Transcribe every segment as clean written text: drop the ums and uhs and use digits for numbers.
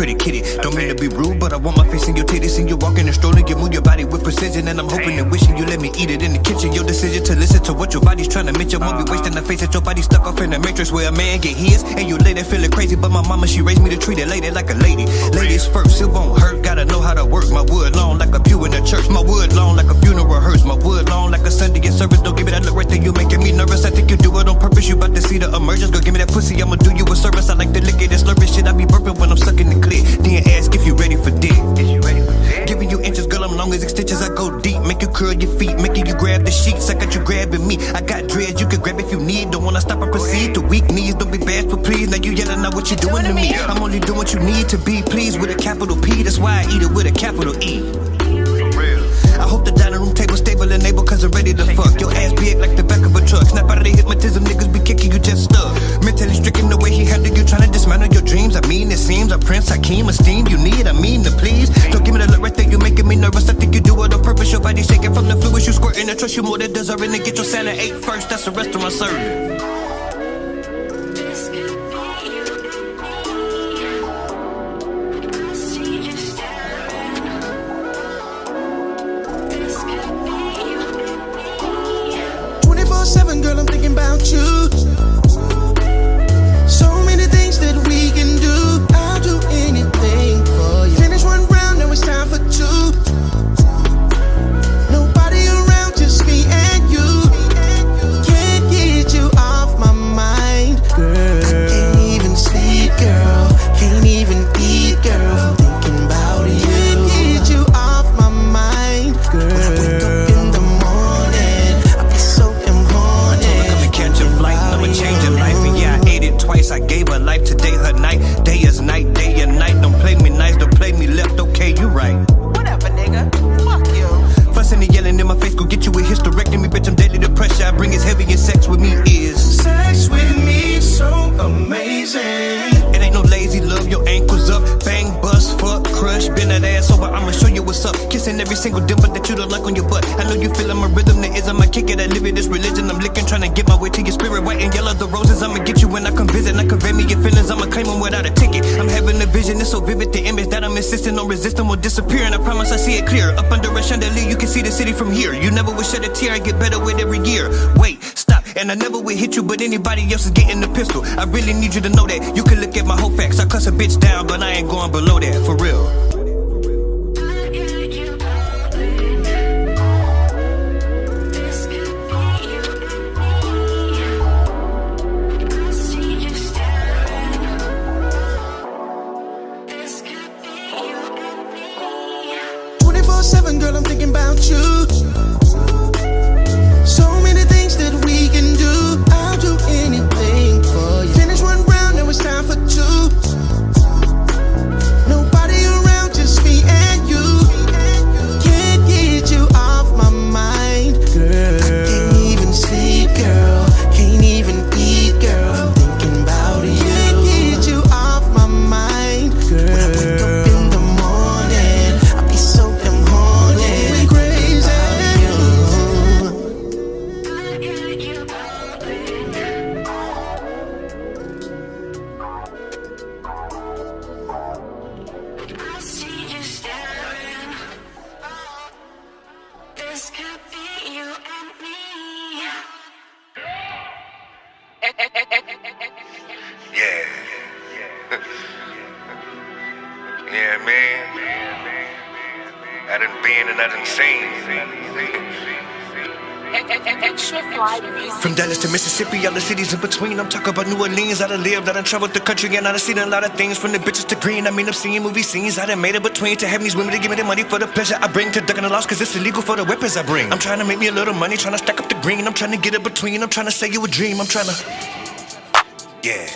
pretty kitty. Don't mean to be rude, but I want my face in your titties. See you walking and strolling, you move your body with precision. And I'm hoping and wishing you let me eat it in the kitchen. Your decision to listen to what your body's trying to mention. Won't be wasting the face that your body's stuck off in the matrix where a man get his and you later feeling crazy. But my mama, she raised me to treat a lady like a lady. Ladies first, it won't hurt, gotta know how to work. My wood long like a pew in the church. My wood long like a funeral hearse. My wood long like a Sunday in service. Don't give me that look right there, you making me nervous. I think you do it on purpose, you about to see the emergence. Go give me that pussy, I'ma do you a service. I like to lick it and slurp it, shit I be burping when I'm sucking the clit. Then ask if you ready for dick. Is you ready for dick? Giving you inches, girl, I'm long as extensions. I go deep, make you curl your feet, making you grab the sheets. I got you grabbing me, I got dreads, you can grab if you need. Don't wanna stop or proceed to weak knees, don't be bashful please. Now you yelling out what you doing to me. I'm only doing what you need to be pleased with a capital P. That's why I eat it with a capital E. I hope the dining room table stable and able, cause I'm ready to fuck. Your ass big like the back of a truck. Snap out of the hypnotism, niggas be kicking you just stuck. Mentally stricken the way he handle you, trying to dismantle your dreams. I mean, it seems a Prince Hakeem esteem you need. I mean to please. Don't give me the look right there, you making me nervous. I think you do it on purpose. Your body shaking from the fluids you squirting. I trust you more than deserving to get your salad ate first. That's the restaurant serving. Girl, I'm thinking about you. So many things that we can do. I'll do anything for you. Finish one round, now it's time for two. Nobody around, just me and you. Can't get you off my mind, girl. I can't even sleep, girl. Can't even eat, girl. I'm thinking about you. Can't get you off my mind, girl. When I wake up in the morning, I be so I'ma change her life, and yeah, I ate it twice. I gave her life, today her night. Day is night, day and night. Don't play me nice, don't play me left, okay, you right. Whatever, nigga, fuck you. Fussing and yelling in my face, go get you a hysterectomy. Bitch, I'm deadly, the pressure I bring is heavy, and sex with me is sex with me so amazing. It ain't no lazy love, your ankles up. Bang, bust, fuck, crush, bend that ass over, I'ma show you what's up. Kissing every single dimple that you don't like on your butt. I know you feeling my rhythm, the ism, I kick it, I live it, this religion I'm licking, trying to get my way to your spirit. White and yellow, the roses, I'ma get you when I come visit. Not convey me your feelings, I'ma claim them without a ticket. I'm having a vision, it's so vivid, the image that I'm insisting on resisting will disappear. And I promise I see it clear, up under a chandelier, you can see the city from here. You never would shed a tear, I get better with every year. Wait, stop, and I never would hit you, but anybody else is getting the pistol. I really need you to know that, you can look at my whole facts. I cuss a bitch down, but I ain't going below that, for real. Girl, I'm thinking about you. So many things that we can do. I'll do anything for you. Finish one round, now it's time for two. Nobody around, just me and you. Can't get you off my mind, girl. I can't even sleep, girl. Can't even eat, girl. I'm thinking about you. Can't get you off my mind, girl. When I wake up in the morning, I be so damn horny, crazy. I see you staring. This could be you and me. Yeah. Yeah, man. I done been and I done seen. From Dallas to Mississippi, all the cities in between. I'm talking about New Orleans. I done lived, I done traveled the country, and I done seen a lot of things. From the bitches to green, I mean, I'm seeing movie scenes. I done made it between to having these women to give me the money for the pleasure I bring to ducking the loss, cause it's illegal for the weapons I bring. I'm trying to make me a little money, trying to stack up the green. I'm trying to get it between, I'm trying to sell you a dream. I'm trying to, yeah.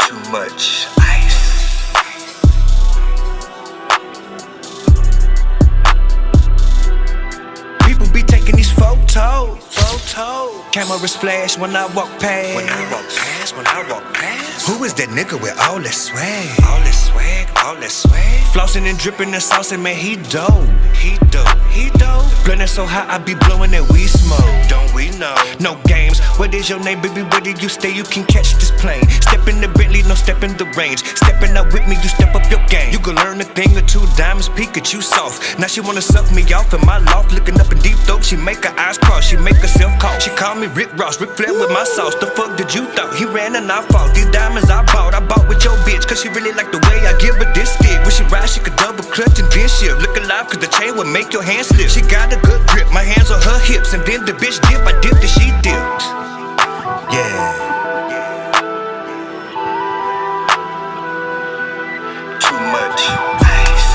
Too much. Be taking these photos. Cameras flash when I walk past. When I walk past. Who is that nigga with all that swag? All that swag. Flossing and dripping and saucing, man, he dope. Blending so high, I be blowing that weed smoke. Don't we know? No games. What is your name, baby? Where do you stay? You can catch this plane. Step in the Bentley, no step in the range. Stepping out with me, you step up your game. You can learn a thing or two. Diamonds Pikachu soft. Now she wanna suck me off in my loft. Looking up in deep throat, she make her eyes cross. She make herself call. She call me Rick Ross, Rick Flair with my sauce. The fuck did you thought? He ran and I fought. These diamonds I bought with your bitch. Cause she really like the way I give her this stick. When she ride, she could double clutch and then shift. Look alive, cause the chain would make your hands slip. She got a good grip, my hands on her hips. And then the bitch dip, I dipped and she dipped. Yeah. Too much ice.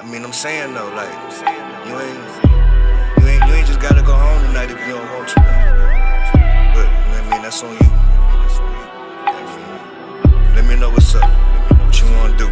I mean, I'm saying though, like, you ain't just gotta go home tonight if you don't want to. But, you know what I mean, that's on you. Let me know what's up, what you wanna do.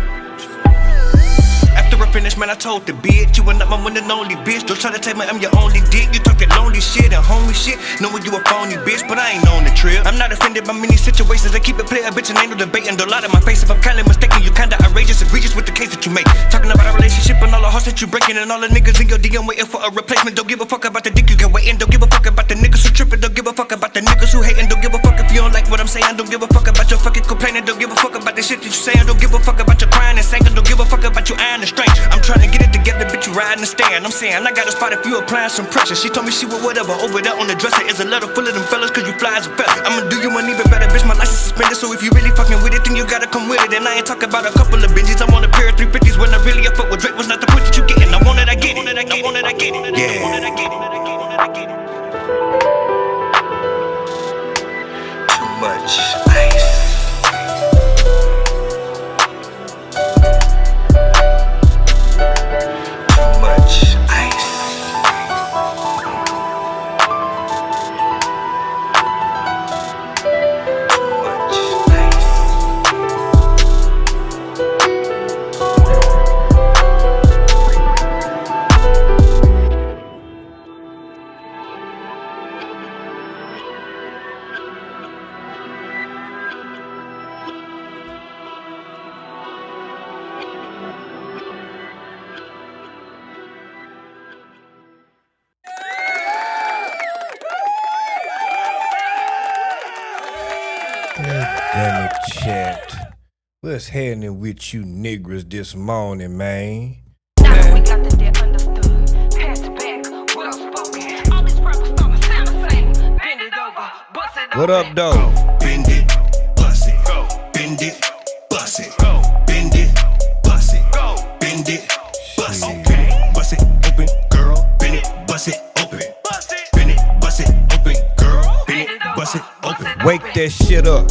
After I finish, man, I told the bitch, you are not my one and only bitch. Don't try to tell me I'm your only dick. You talking lonely shit and homie shit. Knowing you a phony bitch, but I ain't on the trip. I'm not offended by many situations. I keep it player, bitch, and ain't no debating. Don't lie to my face if I'm kindly mistaken. You kinda outrageous, egregious with the case that you make. Talking about our relationship and all the hearts that you breaking. And all the niggas in your DM waiting for a replacement. Don't give a fuck about the dick you can wait in. Don't give a fuck about the niggas who tripping. Don't give a fuck about the niggas who hating. Don't give a fuck if you don't like what I'm saying. Don't give a fuck about your fucking complaining. Don't give a fuck about the shit that you saying. Don't give a fuck about your crying and singing. Don't give a fuck about you iron and strength. I'm trying to get it together, bitch, you riding and stand. I'm saying I got a spot if you applying some pressure. She told me she would whatever. Over there on the dresser is a letter full of them fellas, cause you fly as a feather. I'ma do you one even better, bitch, my license suspended. So if you really fucking with it, then you gotta come with it. And I ain't talking about a couple of Benjis. I'm on a pair of 350s when I really fuck with Drake. Was not the push that you getting. I want it, I get it. I want it, I get it. Yeah. I want it, I get it. I get it. Too much ice. Too much ice. Damn it, chat. What's happening with you niggas this morning, man? Now we got the debt understood. Pass it back, what I'm spoken. All these rappers starting to sound the same. Bend it over, bust it What open. up, though? Bend it, bust it, go. Bend it, bust it, go. Bend it, bust it, go. Bend it, bust it, okay. Bust it open, girl. Bend it, bust it open. Bust it, bend it, bust it open, girl. Bend it, bust it open. Wake that shit up.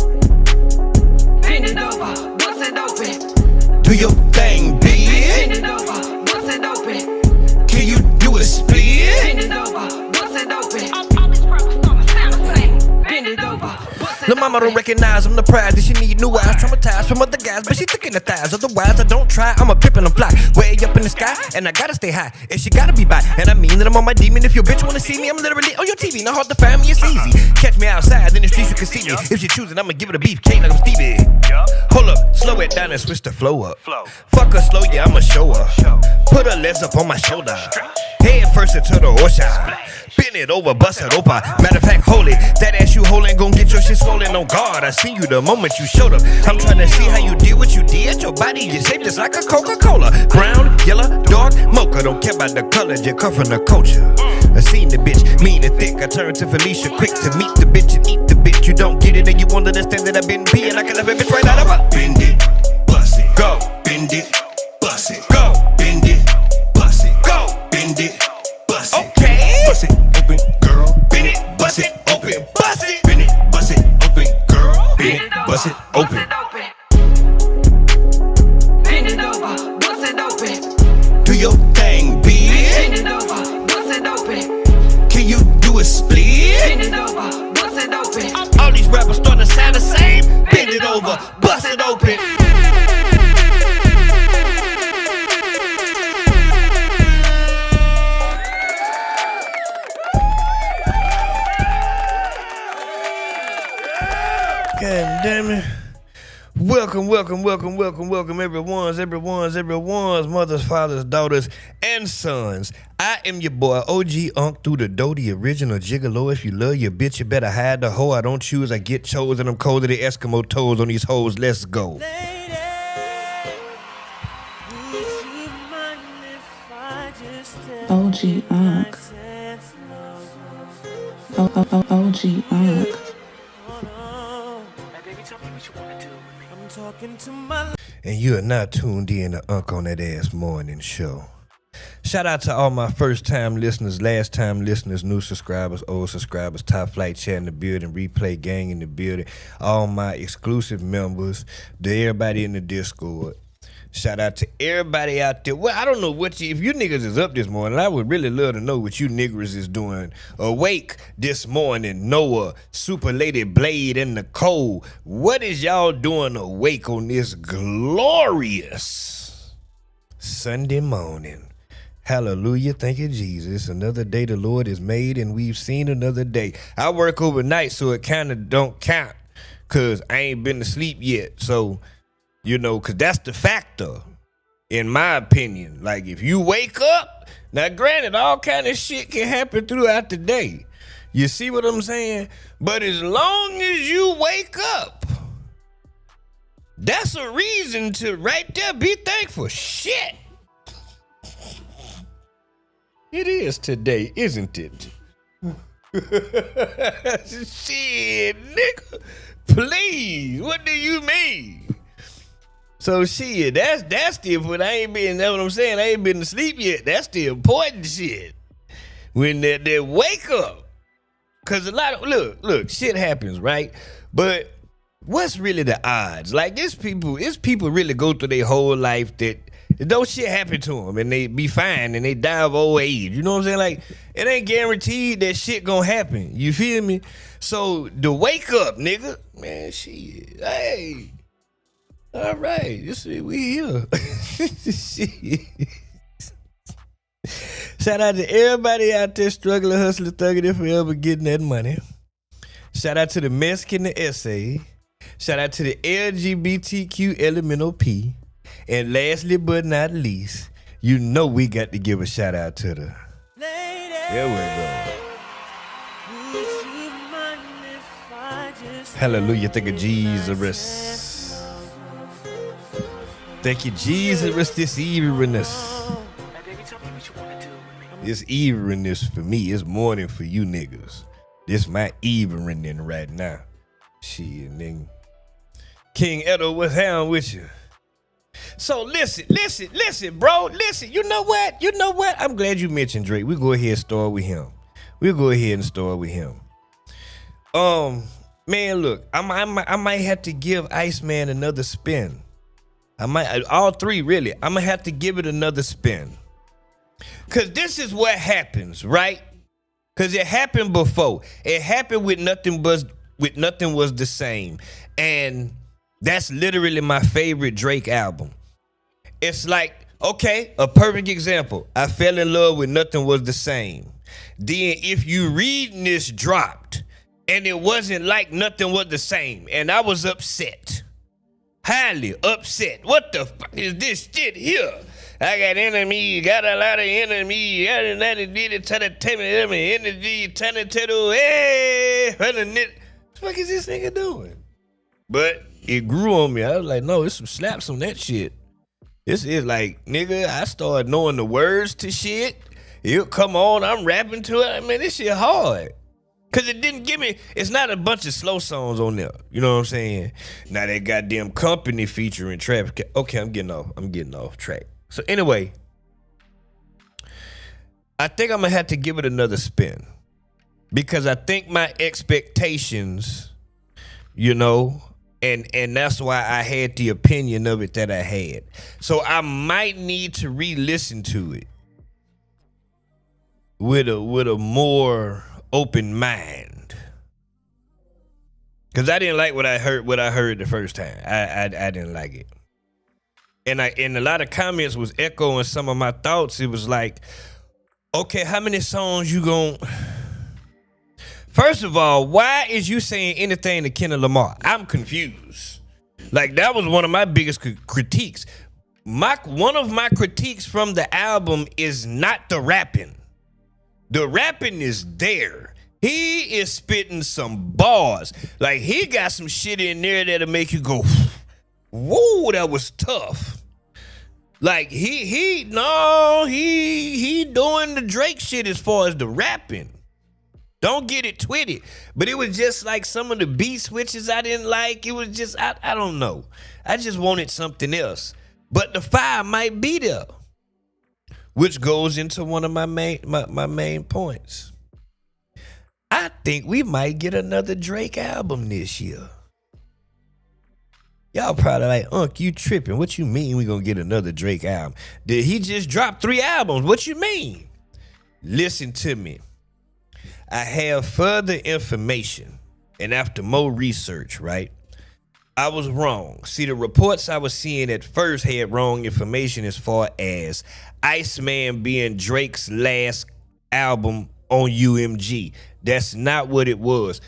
Bend it over, bust it open. Do your thing, bitch. Bend it over, bust it open. Can you do a split? Bend it over, bust it open. All these rappers starting to sound the same. Bend it over, bust it Lil' mama don't recognize I'm the prize that she need new eyes. Traumatized from other guys, but she thick in the thighs. Otherwise, I don't try. I'm a pip and I'm fly. Way up in the sky, and I gotta stay high. And she gotta be by. And I mean that I'm on my demon. If your bitch wanna see me, I'm literally on your TV. Not hard to find me, it's easy. Catch me outside, in the streets you can see me. If she choosing, I'ma give it a beefcake like I'm Stevie. Hold up, slow it down and switch the flow up. Fuck her slow, yeah, I'ma show her. Put her legs up on my shoulder. Head first into the ocean. Bend it over, bust it open. Matter of fact, hold it. That ass you holding gon' get your shit swollen. On guard, I seen you the moment you showed up. I'm trying to see how you did what you did. Your body is shaped just like a Coca-Cola. Brown, yellow, dark, mocha. Don't care about the color, just come from the culture. I seen the bitch, mean and thick. I turned to Felicia, quick to meet the bitch and eat the bitch. You don't get it and you won't understand that I've been peeing. I can have a bitch right out of her. Bend it, bust it, Go, bend it, bust it, go, bend it, bust it, go. bend it, bust it, Okay. bust it open, girl, bend it, bust it open, Bust it. bend it, bust it open, girl, bend it, bust it open. Bend it over, bust it open. Do your thing, bitch. Bend it over, bust it open. Can you do a split? Bend it over, bust it open. All these rappers starting to sound the same. Bend it over, bust it open. God damn it. Welcome, everyone's mothers, fathers, daughters, and sons. I am your boy, OG Unc through the dough, the original gigolo. If you love your bitch, you better hide the hoe. I don't choose, I get chosen. I'm cold to the Eskimo toes on these hoes. Let's go. OG Unc. OG Unc. And you are not tuned in to Unc on That Ass Morning Show. Shout out to all my first time listeners, last time listeners, new subscribers, old subscribers, top flight chat in the building, replay gang in the building, all my exclusive members, to everybody in the Discord. Shout out to everybody out there. Well, I don't know what if you niggas is up this morning, I would really love to know what you niggas is doing. Awake this morning, Noah, Super Lady Blade, and Nicole. What is y'all doing awake on this glorious Sunday morning? Hallelujah. Thank you, Jesus. Another day the Lord has made, and we've seen another day. I work overnight, so it kind of don't count because I ain't been to sleep yet. So, you know, because that's the factor, in my opinion. Like, if you wake up, now granted, all kind of shit can happen throughout the day. You see what I'm saying? But as long as you wake up, that's a reason to right there be thankful. Shit. It is today, isn't it? Shit, nigga. Please, what do you mean? So shit, that's the important. I ain't been, that's what I'm saying. I ain't been to sleep yet. That's the important shit. When they wake up. Cause a lot of look, shit happens, right? But what's really the odds? Like it's people really go through their whole life that those shit happen to them and they be fine and they die of old age. You know what I'm saying? Like it ain't guaranteed that shit gonna happen. You feel me? So the wake up, nigga, man, shit, hey. All right, you see, we here. Shout out to everybody out there struggling, hustling, thugging, and forever getting that money. Shout out to the Mexican, the SA. Shout out to the LGBTQ elemental P. And lastly but not least, you know we got to give a shout out to the There we go. Hallelujah, thank you, Jesus. Thank you, Jesus, this eveningness. This eveningness for me, it's morning for you niggas. This my evening right now. Shit, nigga. King Edo, what's down with you? So listen, bro. Listen, you know what? I'm glad you mentioned Drake. We'll go ahead and start with him. Man, look, I might have to give Iceman another spin. All three really. I'm gonna have to give it another spin. Cause this is what happens, right? Cause it happened before. It happened with Nothing Was the Same. And that's literally my favorite Drake album. It's like, okay, a perfect example. I fell in love with Nothing Was the Same. Then if you reading this dropped and it wasn't like Nothing Was the Same, and I was upset. Highly upset. What the fuck is this shit here? I got enemies, got a lot of enemies. Got another did it to the energy, turn it to the hey. What the fuck is this nigga doing? But it grew on me. I was like, no, it's some slaps on that shit. This is like, nigga, I started knowing the words to shit. It'll come on, I'm rapping to it. I mean, this shit hard. Cause it didn't give me, it's not a bunch of slow songs on there. You know what I'm saying? Now that goddamn Company featuring Traffic. Okay, I'm getting off track. So anyway, I think I'm gonna have to give it another spin. Because I think my expectations, you know, and that's why I had the opinion of it that I had. So I might need to re-listen to it with a more open mind, because I didn't like what I heard the first time. I didn't like it, and a lot of comments was echoing some of my thoughts. It was like, okay, how many songs you gon'? First of all, why is you saying anything to Kendrick Lamar? I'm confused. Like, that was one of my biggest critiques. One of my critiques from the album is not the rapping. The rapping is there. He is spitting some bars. Like, he got some shit in there that'll make you go, whoa, that was tough. Like, he doing the Drake shit as far as the rapping. Don't get it twisted. But it was just like some of the beat switches I didn't like. It was just, I don't know. I just wanted something else. But the fire might be there. Which goes into one of my main points. I think we might get another Drake album this year. Y'all probably like, you tripping. What you mean we gonna get another Drake album? Did he just drop 3 albums? What you mean? Listen to me. I have further information, and after more research, right? I was wrong. See, the reports I was seeing at first had wrong information as far as Iceman being Drake's last album on UMG. That's not what it was.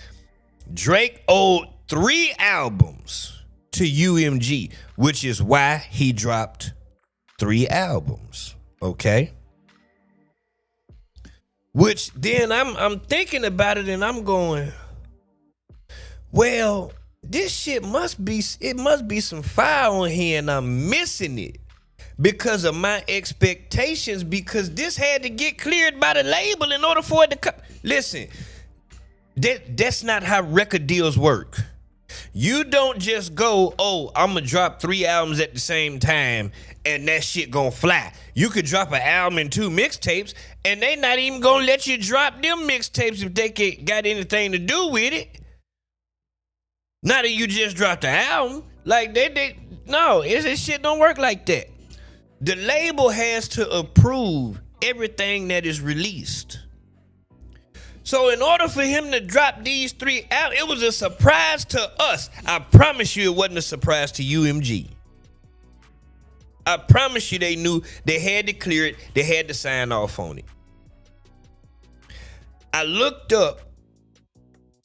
Drake owed 3 albums to UMG, which is why he dropped 3 albums. Okay? Which then I'm thinking about it and I'm going, well, this shit must be some fire on here and I'm missing it because of my expectations, because this had to get cleared by the label in order for it to come. Listen, that's not how record deals work. You don't just go, I'm gonna drop 3 albums at the same time and that shit gonna fly. You could drop an album and 2 mixtapes and they not even gonna let you drop them mixtapes if they got anything to do with it. Not that you just dropped the album. Like, this shit don't work like that. The label has to approve everything that is released. So in order for him to drop these 3 albums, it was a surprise to us. I promise you it wasn't a surprise to UMG. I promise you they knew they had to clear it. They had to sign off on it. I looked up.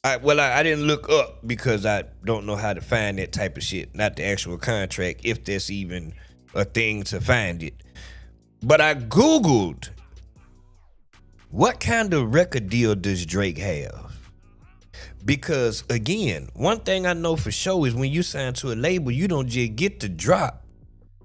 I didn't look up because I don't know how to find that type of shit. Not the actual contract, if there's even a thing to find it. But I Googled, what kind of record deal does Drake have? Because, again, one thing I know for sure is when you sign to a label, you don't just get to drop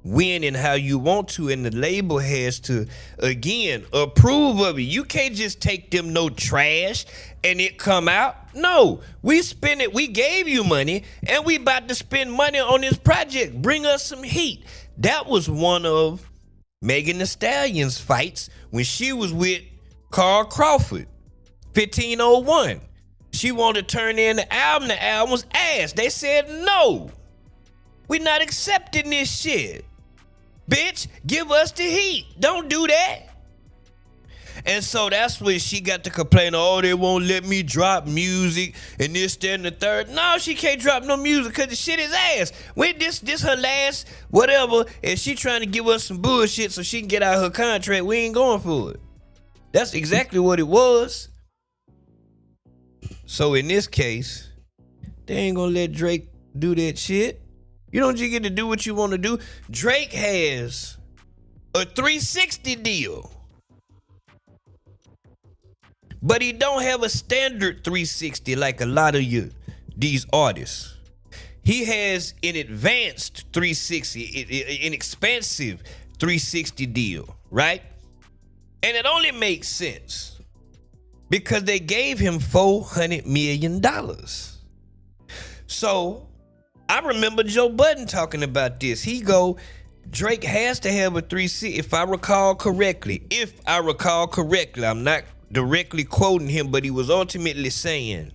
when and how you want to, and the label has to, again, approve of it. You can't just take them no trash and it come out. No, we spend it. We gave you money and we about to spend money on this project. Bring us some heat. That was one of Megan Thee Stallion's fights when she was with Carl Crawford, 1501. She wanted to turn in the album. The album was ass. They said, no, we're not accepting this shit. Bitch, give us the heat. Don't do that. And so that's when she got to complain, they won't let me drop music and this, that, and the third. No, she can't drop no music because the shit is ass. When this her last whatever, and she trying to give us some bullshit so she can get out her contract, we ain't going for it. That's exactly what it was. So in this case, they ain't gonna let Drake do that shit. You don't just get to do what you want to do. Drake has a 360 deal. But he don't have a standard 360 like a lot of these artists. He has an advanced 360, an expensive 360 deal, right? And it only makes sense because they gave him $400 million. So I remember Joe Budden talking about this. He go, Drake has to have a 360, if I recall correctly. I'm not directly quoting him, but he was ultimately saying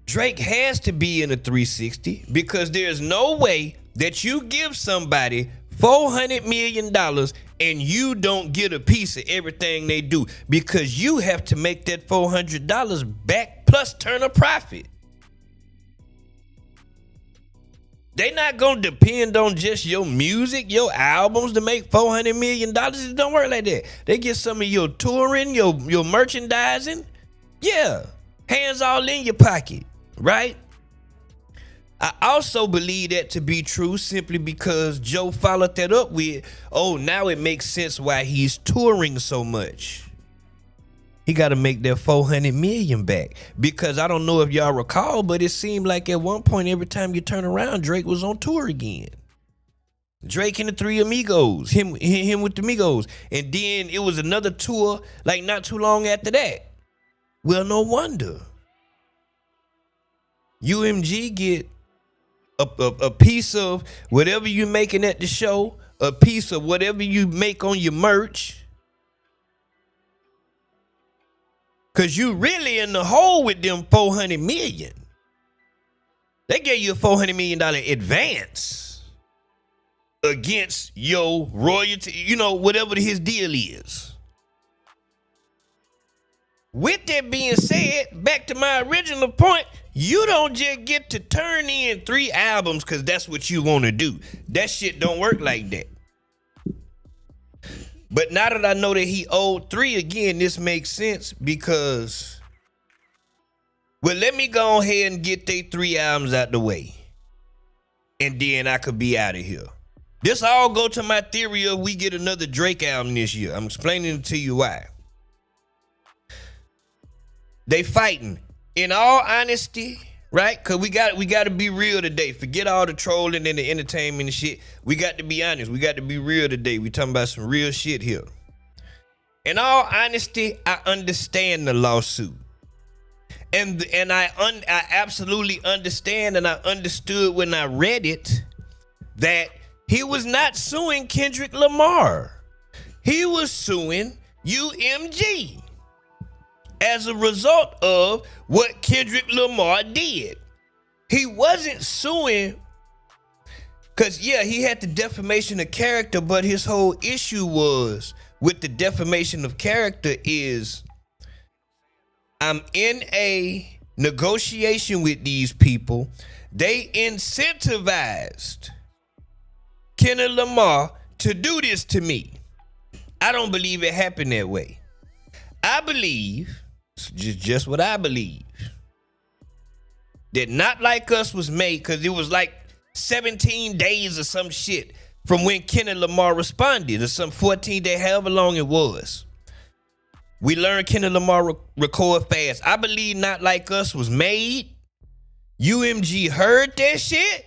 Drake has to be in a 360 because there's no way that you give somebody $400 million and you don't get a piece of everything they do, because you have to make that $400 back plus turn a profit. They not gonna depend on just your music, your albums to make $400 million. It don't work like that. They get some of your touring, your merchandising. Yeah, hands all in your pocket, right? I also believe that to be true simply because Joe followed that up with, oh, now it makes sense why he's touring so much. He got to make that 400 million back, because I don't know if y'all recall, but it seemed like at one point every time you turn around, Drake was on tour again. Drake and the Three Amigos, him with the Amigos, and then it was another tour like not too long after that. Well, no wonder. UMG get a piece of whatever you making at the show, a piece of whatever you make on your merch. Cause you really in the hole with them 400 million. They gave you a $400 million advance against your royalty, you know, whatever his deal is. With that being said, back to my original point, you don't just get to turn in 3 albums because that's what you want to do. That shit don't work like that. But now that I know that he owed 3 again, this makes sense because, well, let me go ahead and get they 3 albums out the way. And then I could be out of here. This all go to my theory of we get another Drake album this year. I'm explaining to you why. They fighting. In all honesty, right? Because we got to be real today. Forget all the trolling and the entertainment and shit. We got to be honest. We got to be real today. We talking about some real shit here. In all honesty, I understand the lawsuit. And I absolutely understand, and I understood when I read it that he was not suing Kendrick Lamar. He was suing UMG as a result of what Kendrick Lamar did. He wasn't suing because, yeah, he had the defamation of character, but his whole issue was with the defamation of character is I'm in a negotiation with these people. They incentivized Kendrick Lamar to do this to me. I don't believe it happened that way. I believe, just what I believe, that Not Like Us was made because it was like 17 days or some shit from when Kendrick Lamar responded, or some 14 days, however long it was. We learned Kendrick Lamar record fast. I believe Not Like Us was made. UMG heard that shit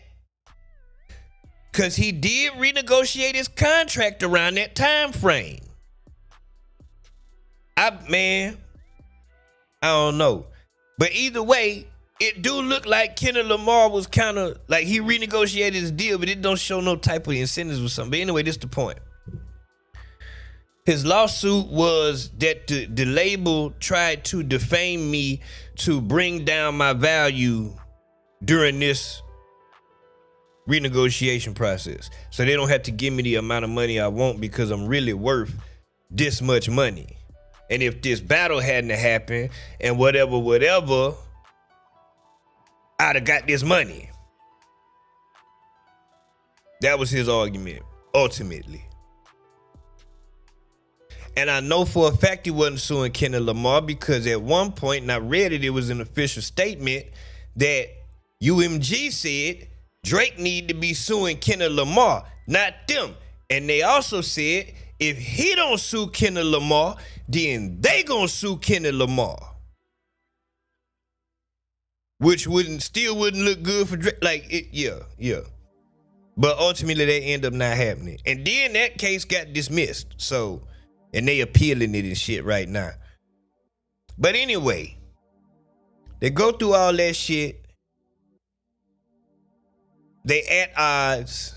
because he did renegotiate his contract around that time frame. I don't know. But either way, it do look like Kendrick Lamar was kind of like he renegotiated his deal, but it don't show no type of incentives or something. But anyway, this is the point. His lawsuit was that the label tried to defame me to bring down my value during this renegotiation process. So they don't have to give me the amount of money I want because I'm really worth this much money. And if this battle hadn't happened and whatever, I'd have got this money. That was his argument, ultimately. And I know for a fact he wasn't suing Kendrick Lamar because at one point, and I read it, it was an official statement that UMG said Drake need to be suing Kendrick Lamar, not them. And they also said if he don't sue Kendrick Lamar, then they gonna sue Kendrick Lamar. Which still wouldn't look good for Drake. Like, yeah. But ultimately, they end up not happening. And then that case got dismissed. So, and they appealing it and shit right now. But anyway, they go through all that shit. They at odds.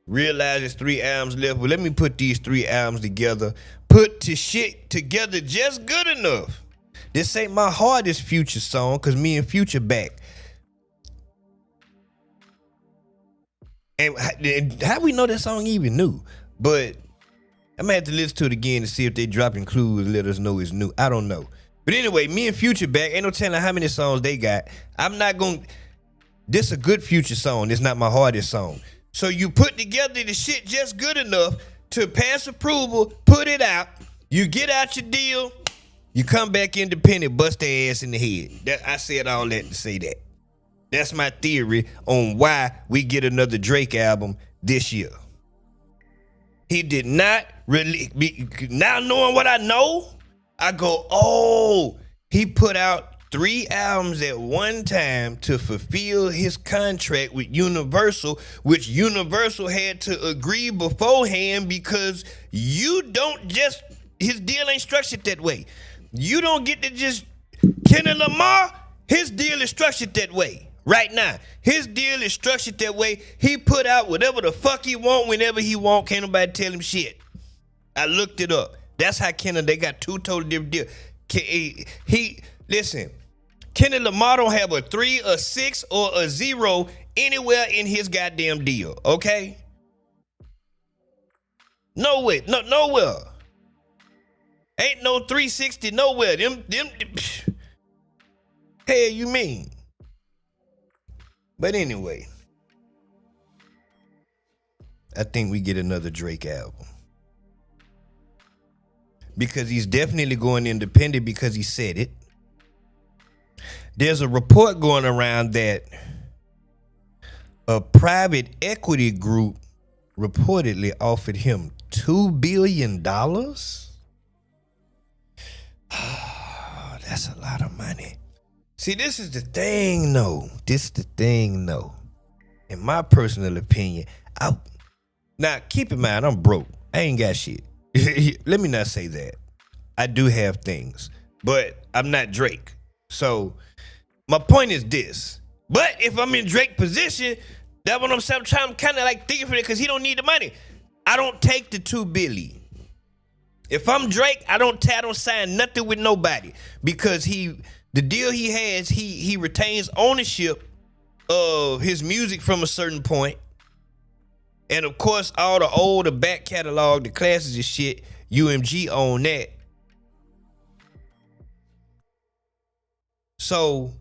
Realize there's 3 albums left. Well, let me put these 3 albums together. Put the shit together just good enough. This ain't my hardest Future song because me and Future back. And how we know that song even new? But I'm gonna have to listen to it again to see if they dropping clues, let us know it's new. I don't know. But anyway, me and Future back. Ain't no telling how many songs they got. I'm not gonna. This a good Future song. This not my hardest song. So you put together the shit just good enough to pass approval, put it out, you get out your deal, you come back independent, bust their ass in the head. I said all that to say that. That's my theory on why we get another Drake album this year. He did not really. Now knowing what I know, I go, oh, he put out 3 albums at one time to fulfill his contract with Universal, which Universal had to agree beforehand because you don't just, his deal ain't structured that way. You don't get to just, Kendrick Lamar, his deal is structured that way. Right now, his deal is structured that way. He put out whatever the fuck he want whenever he want. Can't nobody tell him shit. I looked it up. That's how Kendrick, they got 2 totally different deals. Listen, Kendrick Lamar don't have a 3, a 6, or a 0 anywhere in his goddamn deal, okay? Nowhere. Ain't no 360 nowhere. Them hell you mean? But anyway, I think we get another Drake album. Because he's definitely going independent because he said it. There's a report going around that a private equity group reportedly offered him $2 billion. That's a lot of money. See, this is the thing, though. In my personal opinion, now keep in mind, I'm broke. I ain't got shit. Let me not say that. I do have things, but I'm not Drake. So my point is this. But if I'm in Drake's position, that's what I'm saying. I'm trying kind of like thinking for it because he don't need the money. I don't take the $2 billion. If I'm Drake, I don't sign nothing with nobody because the deal he has, he retains ownership of his music from a certain point. And of course, all the older back catalog, the classes and shit, UMG own that. So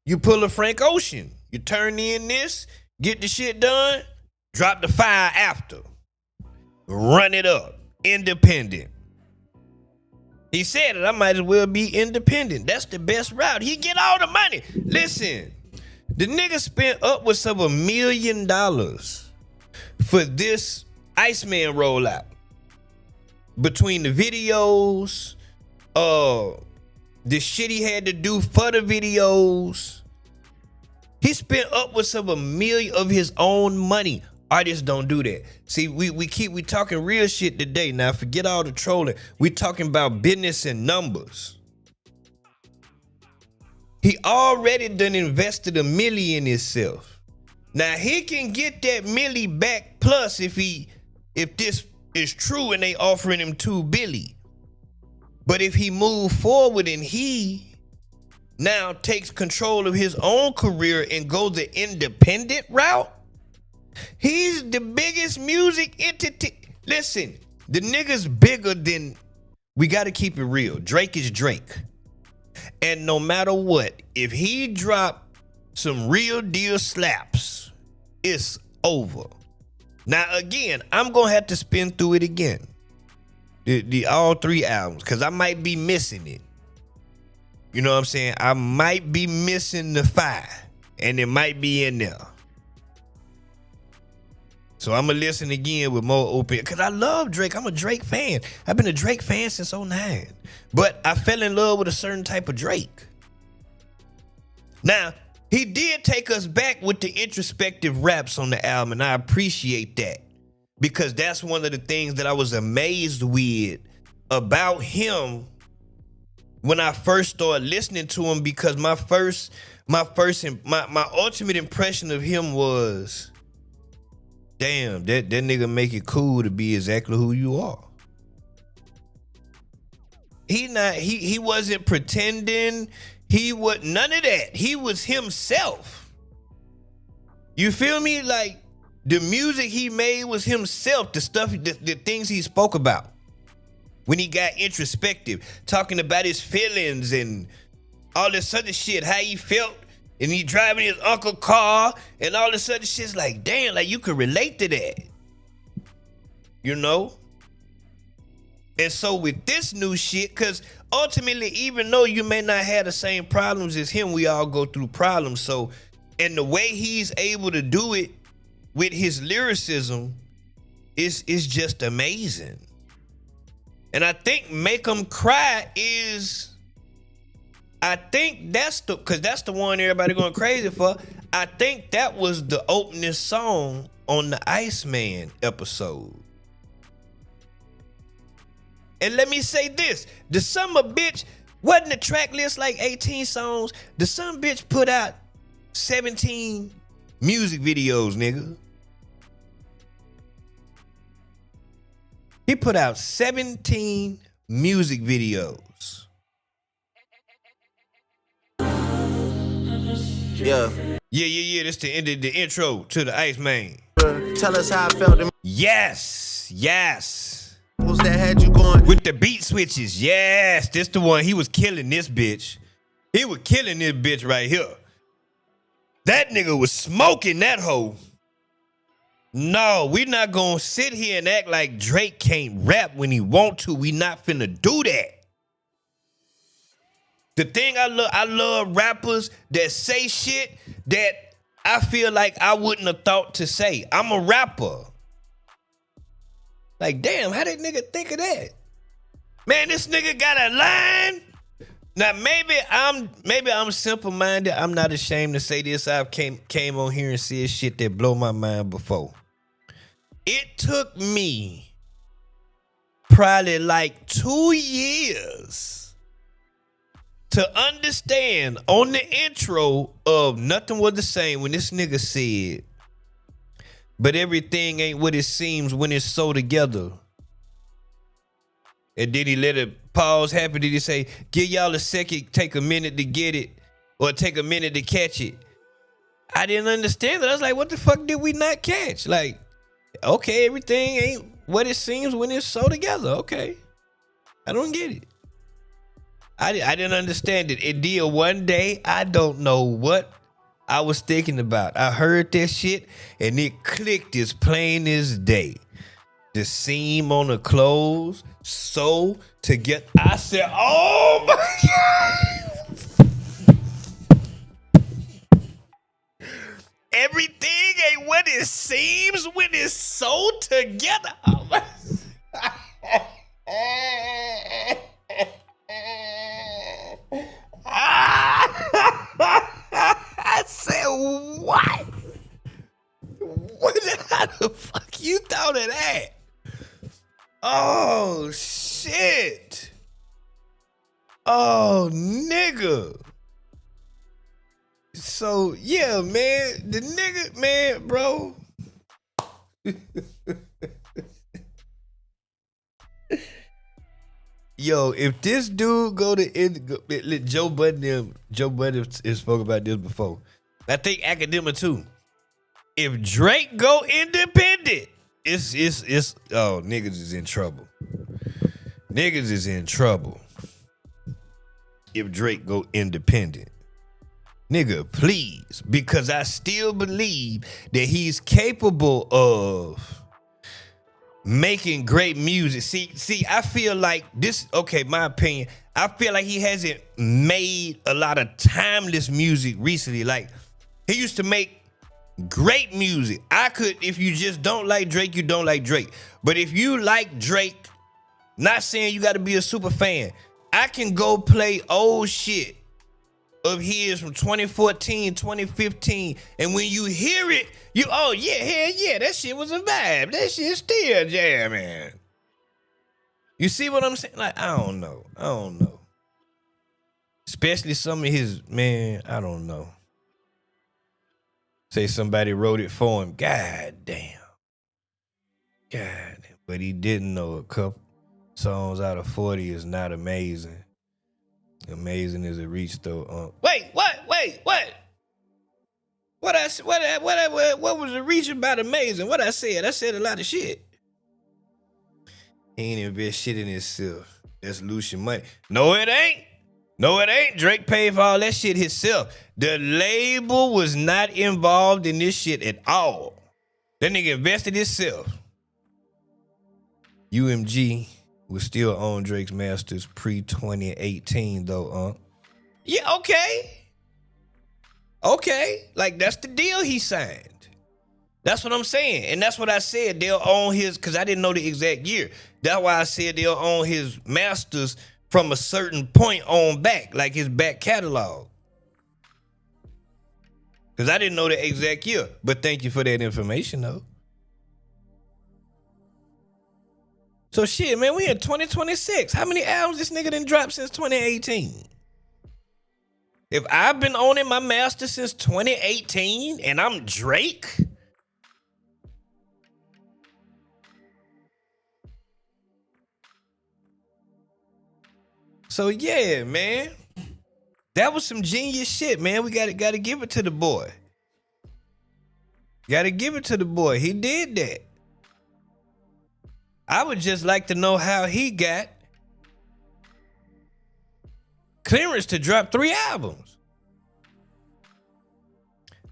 you pull a Frank Ocean. You turn in this, get the shit done, drop the file after. Run it up. Independent. He said it, I might as well be independent. That's the best route. He get all the money. Listen, the nigga spent upwards of $1 million for this Iceman rollout. Between the videos, the shit he had to do for the videos. He spent upwards of $1 million of his own money. Artists don't do that. See, we talking real shit today. Now forget all the trolling. We talking about business and numbers. He already done invested $1 million in himself. Now he can get that milli back plus if this is true and they offering him $2 billion. But if he move forward and he now takes control of his own career and goes the independent route, he's the biggest music entity. Listen, the nigga's bigger than, we got to keep it real. Drake is Drake. And no matter what, if he drop some real deal slaps, it's over. Now again, I'm going to have to spin through it again. The all 3 albums, because I might be missing it. You know what I'm saying? I might be missing the 5, and it might be in there. So I'm going to listen again with more open, because I love Drake. I'm a Drake fan. I've been a Drake fan since 2009. But I fell in love with a certain type of Drake. Now, he did take us back with the introspective raps on the album, and I appreciate that. Because that's one of the things that I was amazed with about him when I first started listening to him, because my ultimate impression of him was, damn, that nigga make it cool to be exactly who you are. He wasn't pretending. He was none of that. He was himself. You feel me? Like, the music he made was himself. The stuff, the things he spoke about. When he got introspective, talking about his feelings and all this other shit, how he felt, and he driving his uncle's car and all this other shit's like, damn, like you could relate to that. You know? And so with this new shit, because ultimately, even though you may not have the same problems as him, we all go through problems. So And the way he's able to do it with his lyricism is just amazing. And I think Make 'Em Cry is, I think that's the one everybody going crazy for. I think that was the opening song on the Iceman episode. And let me say this, the summer bitch wasn't the track list like 18 songs. The son bitch put out 17 music videos, nigga. He put out 17 music videos. Yeah. Yeah. That's the end of the intro to the Iceman. Tell us how I felt. Yes. That had you going. With the beat switches. Yes, this the one. He was killing this bitch. He was killing this bitch right here. That nigga was smoking that hoe. No, we not gonna sit here and act like Drake can't rap when he want to. We not finna do that. The thing I love rappers that say shit that I feel like I wouldn't have thought to say. I'm a rapper. Like, damn, how did nigga think of that? Man, this nigga got a line. Now, maybe I'm simple-minded. I'm not ashamed to say this. I've came on here and said shit that blow my mind before. It took me probably like 2 years to understand on the intro of Nothing Was the Same when this nigga said, but everything ain't what it seems when it's so together. And then he let it pause happen. Did he say, give y'all a second, take a minute to get it, or take a minute to catch it? I didn't understand it. I was like, what the fuck did we not catch? Like, okay, everything ain't what it seems when it's so together. Okay. I don't get it. I didn't understand it. It did one day. I don't know what I was thinking about. I heard that shit and it clicked as plain as day. The seam on the clothes, so to get. I said, oh my God. Everything ain't what it seems when it's so together. Oh my. I said, what? How the fuck you thought of that? Oh, shit. Oh, nigga. So, yeah, man. The nigga, man, bro. Yo, if this dude go to Joe Budden has spoke about this before. I think Academic too. If Drake go independent, it's niggas is in trouble. Niggas is in trouble. If Drake go independent. Nigga, please. Because I still believe that he's capable of making great music. See, I feel like this, okay, my opinion, I feel like he hasn't made a lot of timeless music recently. Like, he used to make great music. If you just don't like Drake, you don't like Drake. But if you like Drake, not saying you got to be a super fan, I can go play old shit of his from 2014, 2015, and when you hear it, hell yeah, that shit was a vibe. That shit still jamming. You see what I'm saying? Like, I don't know. Especially some of his, man, I don't know. Say somebody wrote it for him. God damn. But he didn't know a couple songs out of 40 is not amazing. Amazing is a reach though. Wait, what? What was the reach about amazing? What I said? I said a lot of shit. He ain't invest shit in himself. That's losing money. No, it ain't. Drake paid for all that shit himself. The label was not involved in this shit at all. That nigga invested himself. UMG was still on Drake's masters pre-2018 though, Yeah, okay. Okay, like that's the deal he signed. That's what I'm saying. And that's what I said. They'll own his, because I didn't know the exact year. That's why I said they'll own his masters from a certain point on back, like his back catalog. Because I didn't know the exact year. But thank you for that information, though. So shit, man, we in 2026. How many albums this nigga done dropped since 2018? If I've been owning my master since 2018 and I'm Drake, so yeah, man, that was some genius shit, man. We gotta give it to the boy. Gotta give it to the boy. He did that. I would just like to know how he got clearance to drop 3 albums.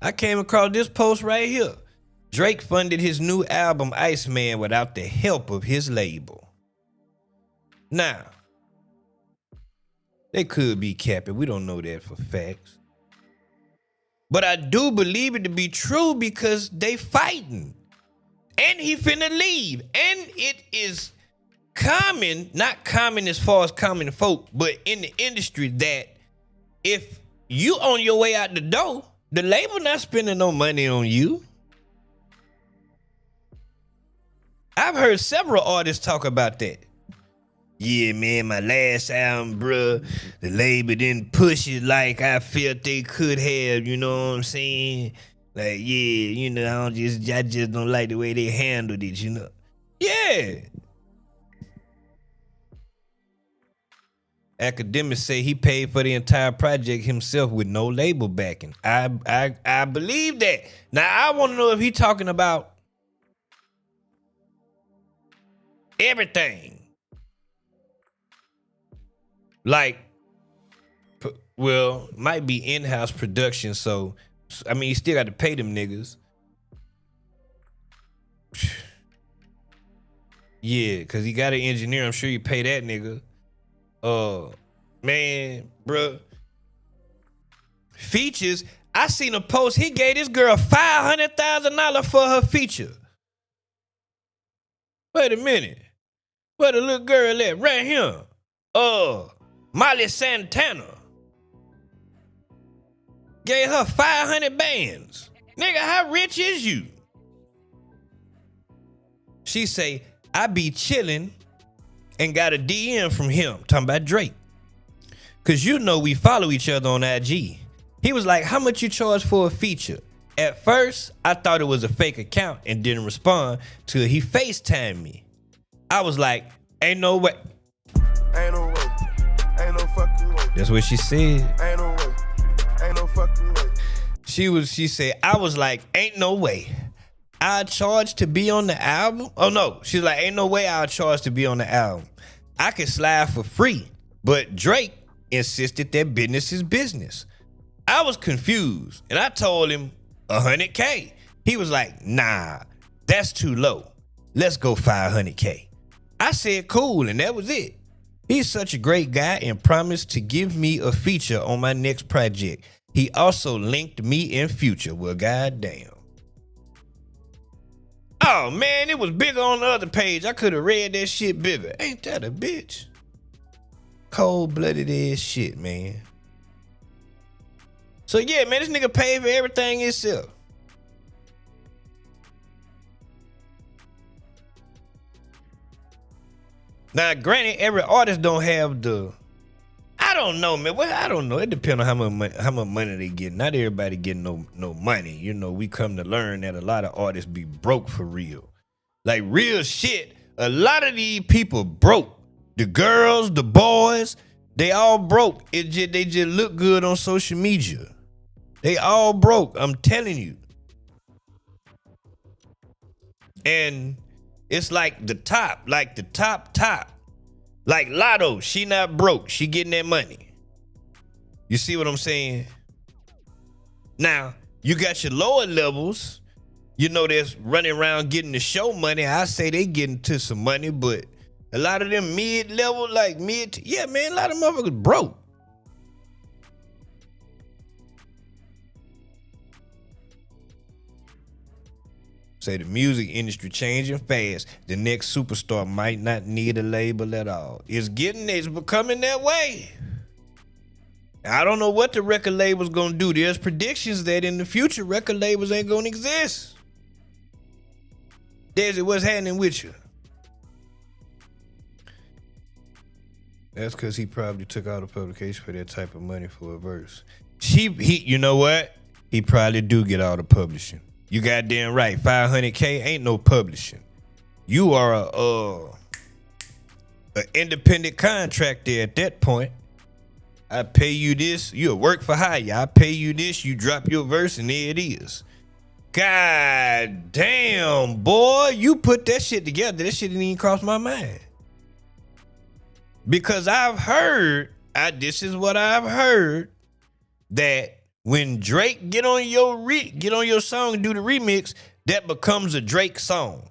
I came across this post right here. Drake funded his new album Iceman without the help of his label. Now, they could be capping. We don't know that for facts. But I do believe it to be true because they fighting. And he finna leave. And it is common, not common as far as common folk, but in the industry that if you on your way out the door, the label not spending no money on you. I've heard several artists talk about that. Yeah, man, my last album, bruh, the label didn't push it like I felt they could have, you know what I'm saying? Like, yeah, you know, I just don't like the way they handled it, you know? Yeah. Academics say he paid for the entire project himself with no label backing. I believe that. Now, I want to know if he talking about everything. Like, well, might be in-house production, so, I mean, you still got to pay them niggas. Yeah, because he got an engineer. I'm sure you pay that nigga. Man, bruh. Features. I seen a post. He gave this girl $500,000 for her feature. Wait a minute. Where the little girl at? Right here. Molly Santana. Gave her 500 bands. Nigga, how rich is you? She say, I be chilling and got a DM from him talking about Drake. Cause you know we follow each other on IG. He was like, how much you charge for a feature? At first, I thought it was a fake account and didn't respond till he FaceTimed me. I was like, ain't no way. Ain't no way. Ain't no fucking way. That's what she said. Ain't no way. Ain't no fucking way. She said, I was like, ain't no way. I'll charge to be on the album? Oh no. She's like, ain't no way I'll charge to be on the album. I could slide for free. But Drake insisted that business is business. I was confused and I told him $100K. He was like, nah, that's too low. Let's go $500K. I said, cool, and that was it. He's such a great guy and promised to give me a feature on my next project. He also linked me in Future. Well, goddamn. Oh, man, it was bigger on the other page. I could have read that shit bigger. Ain't that a bitch? Cold-blooded ass shit, man. So, yeah, man, this nigga paid for everything himself. Now, granted, every artist don't have the... I don't know, man. Well, I don't know. It depends on how much money they get. Not everybody getting no money. You know, we come to learn that a lot of artists be broke for real. Like, real shit. A lot of these people broke. The girls, the boys, they all broke. They just look good on social media. They all broke. I'm telling you. And it's like the top. Like Lotto, she not broke. She getting that money. You see what I'm saying? Now, you got your lower levels, you know, that's running around getting the show money. I say they getting to some money, but a lot of them mid-level, yeah, man, a lot of motherfuckers broke. Say the music industry changing fast. The next superstar might not need a label at all. It's becoming that way. I don't know what the record label's gonna do. There's predictions that in the future record labels ain't gonna exist. Desi, what's happening with you? That's because he probably took out a publication for that type of money for a verse. You know what? He probably do get all the publishing. You goddamn right. $500K ain't no publishing. You are an independent contractor at that point. I pay you this. You work for hire. I pay you this. You drop your verse and there it is. God damn, boy. You put that shit together. That shit didn't even cross my mind. Because I've heard, this is what I've heard, that when Drake get on your song and do the remix, that becomes a Drake song.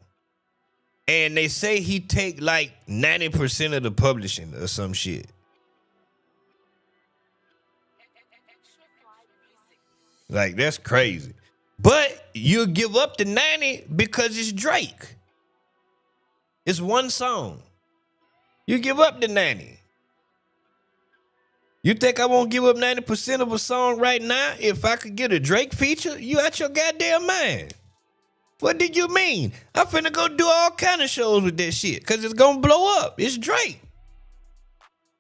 And they say he take like 90% of the publishing or some shit. Like, that's crazy. But you give up the 90 because it's Drake. It's one song. You give up the 90. You think I won't give up 90% of a song right now if I could get a Drake feature? You out your goddamn mind. What did you mean? I'm finna go do all kind of shows with that shit because it's gonna blow up. It's Drake.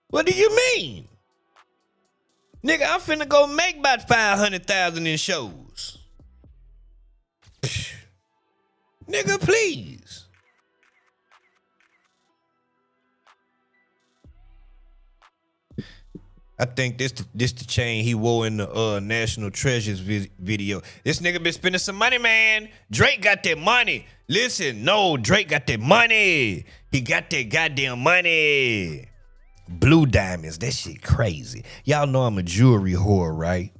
What do you mean? Nigga, I'm finna go make about 500,000 in shows. Psh. Nigga, please. I think this the chain he wore in the National Treasures video. This nigga been spending some money, man. Drake got that money. Listen, no, Drake got that money. He got that goddamn money. Blue diamonds, that shit crazy. Y'all know I'm a jewelry whore, right?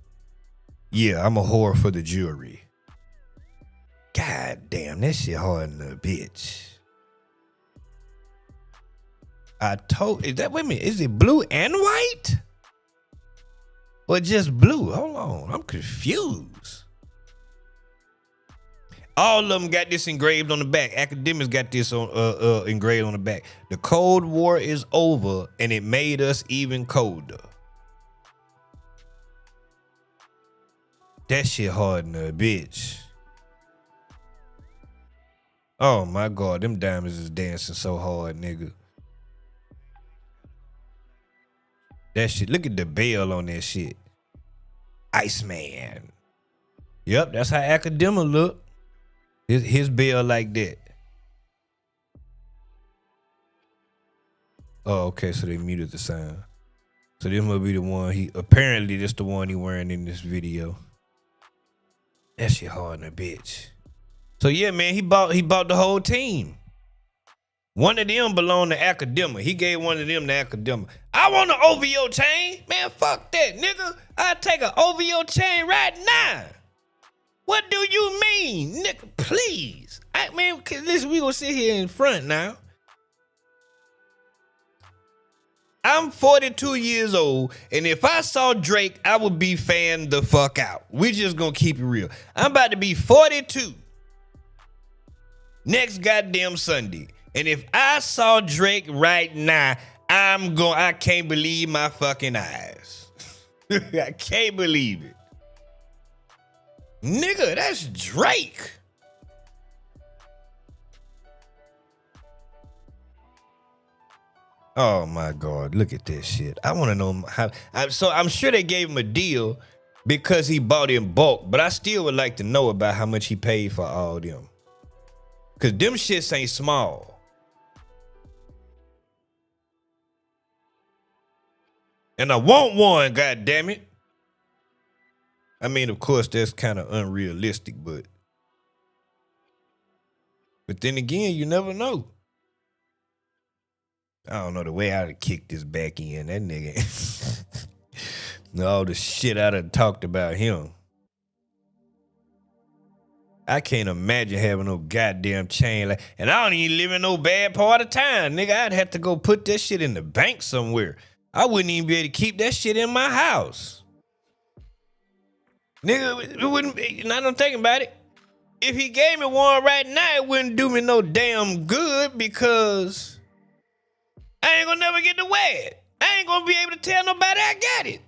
Yeah, I'm a whore for the jewelry. God damn, that shit hard in a bitch. Is it blue and white? Or just blue? Hold on, I'm confused. All of them got this engraved on the back. Academics got this on engraved on the back. The Cold War is over, and it made us even colder. That shit hard in a bitch. Oh my God, them diamonds is dancing so hard, nigga. That shit, look at the bell on that shit. Iceman. Yep, that's how Academa look. His bell like that. Oh, okay, so they muted the sound. So this must be the one apparently this the one he wearing in this video. That shit hard in a bitch. So yeah, man, he bought the whole team. One of them belonged to Academa. He gave one of them to Academa. I want an OVO chain. Man, fuck that, nigga. I'll take an OVO chain right now. What do you mean, nigga? Please. Listen, we gonna sit here in front now. I'm 42 years old, and if I saw Drake, I would be fan the fuck out. We just gonna keep it real. I'm about to be 42 next goddamn Sunday. And if I saw Drake right now, I can't believe my fucking eyes. I can't believe it. Nigga, that's Drake. Oh my God, look at this shit. I want to know how. So I'm sure they gave him a deal because he bought in bulk, but I still would like to know about how much he paid for all them. Because them shits ain't small. And I want one, goddammit. I mean, of course, that's kind of unrealistic, but then again, you never know. I don't know the way I'd have kicked this back in. That nigga. All the shit I done talked about him. I can't imagine having no goddamn chain. And I don't even live in no bad part of town. Nigga, I'd have to go put that shit in the bank somewhere. I wouldn't even be able to keep that shit in my house. Nigga, it wouldn't be, now I'm thinking about it. if he gave me one right now, it wouldn't do me no damn good because I ain't gonna never get to wear it. I ain't gonna be able to tell nobody I got it.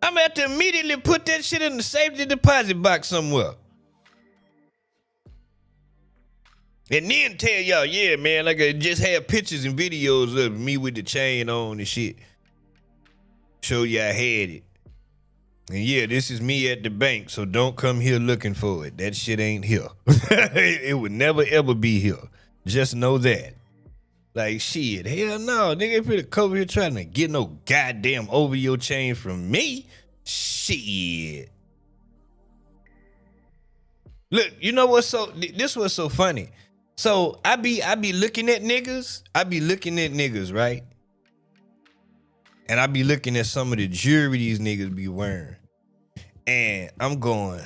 I'm gonna have to immediately put that shit in the safety deposit box somewhere. And then tell y'all, yeah, man, like I just have pictures and videos of me with the chain on and shit. Show you I had it. And yeah, this is me at the bank, so don't come here looking for it. That shit ain't here. It would never ever be here. Just know that. Like, shit, hell no. Nigga, if you're over here trying to get no goddamn OVO chain from me, shit. Look, you know what's this was so funny. So I be looking at niggas. Right? And I be looking at some of the jewelry these niggas be wearing. And I'm going,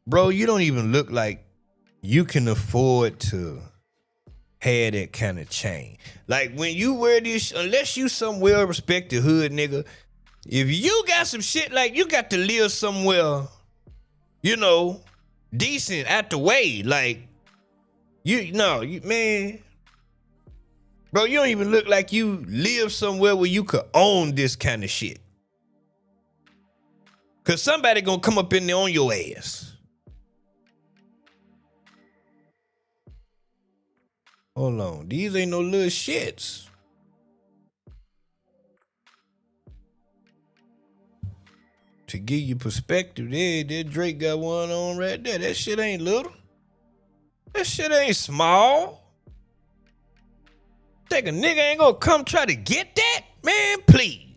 bro, you don't even look like you can afford to have that kind of chain. Like when you wear this, unless you some well-respected hood nigga, if you got some shit like you got to live somewhere, you know, decent out the way. Like, man, bro, you don't even look like you live somewhere where you could own this kind of shit. Cause somebody gonna come up in there on your ass. Hold on, these ain't no little shits. To give you perspective, that Drake got one on right there. That shit ain't little. That shit ain't small. Think a nigga ain't gonna come try to get that? Man, please.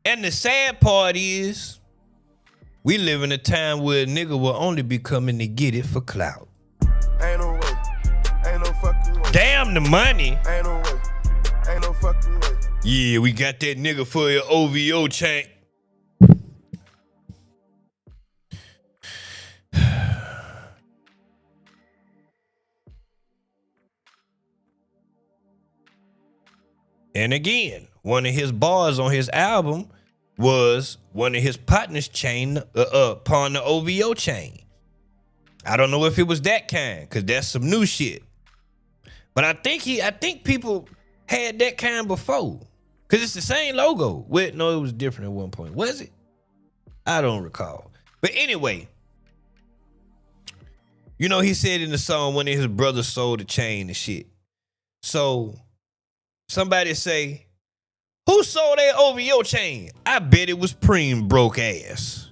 And the sad part is, we live in a time where a nigga will only be coming to get it for clout. Ain't no way. Ain't no fucking way. Damn the money. Ain't no way. Ain't no fucking way. Yeah, we got that nigga for your OVO chain. And again, one of his bars on his album was one of his partners chain upon the OVO chain. I don't know if it was that kind, cause that's some new shit. But I think people had that kind before, cause it's the same logo. Wait, no, it was different at one point. Was it? I don't recall. But anyway, you know, he said in the song one of his brothers sold the chain and shit. So somebody say, who sold that OVO chain? I bet it was Preem broke ass.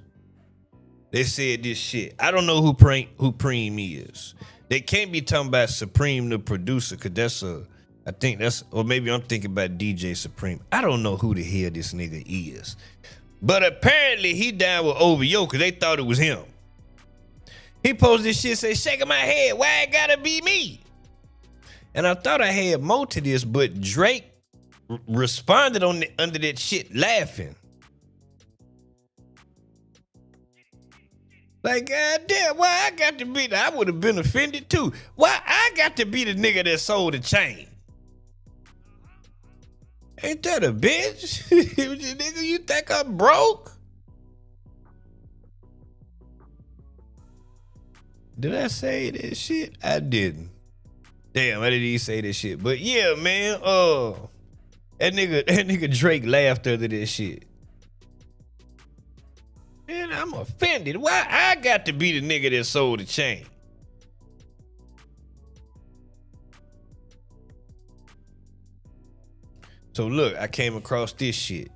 They said this shit. I don't know who Preem is. They can't be talking about Supreme the producer, cause or maybe I'm thinking about DJ Supreme. I don't know who the hell this nigga is. But apparently he down with OVO cause they thought it was him. He posted this shit, say, shaking my head, why it gotta be me? And I thought I had more to this, but Drake responded under that shit laughing. Like, goddamn, why I got to be I would have been offended too. Why I got to be the nigga that sold the chain? Ain't that a bitch? Nigga, you think I'm broke? Did I say that shit? I didn't. Damn, I didn't even say that shit. But yeah, man, that nigga Drake laughed under this shit. Man, I'm offended. Why I got to be the nigga that sold the chain? So look, I came across this shit.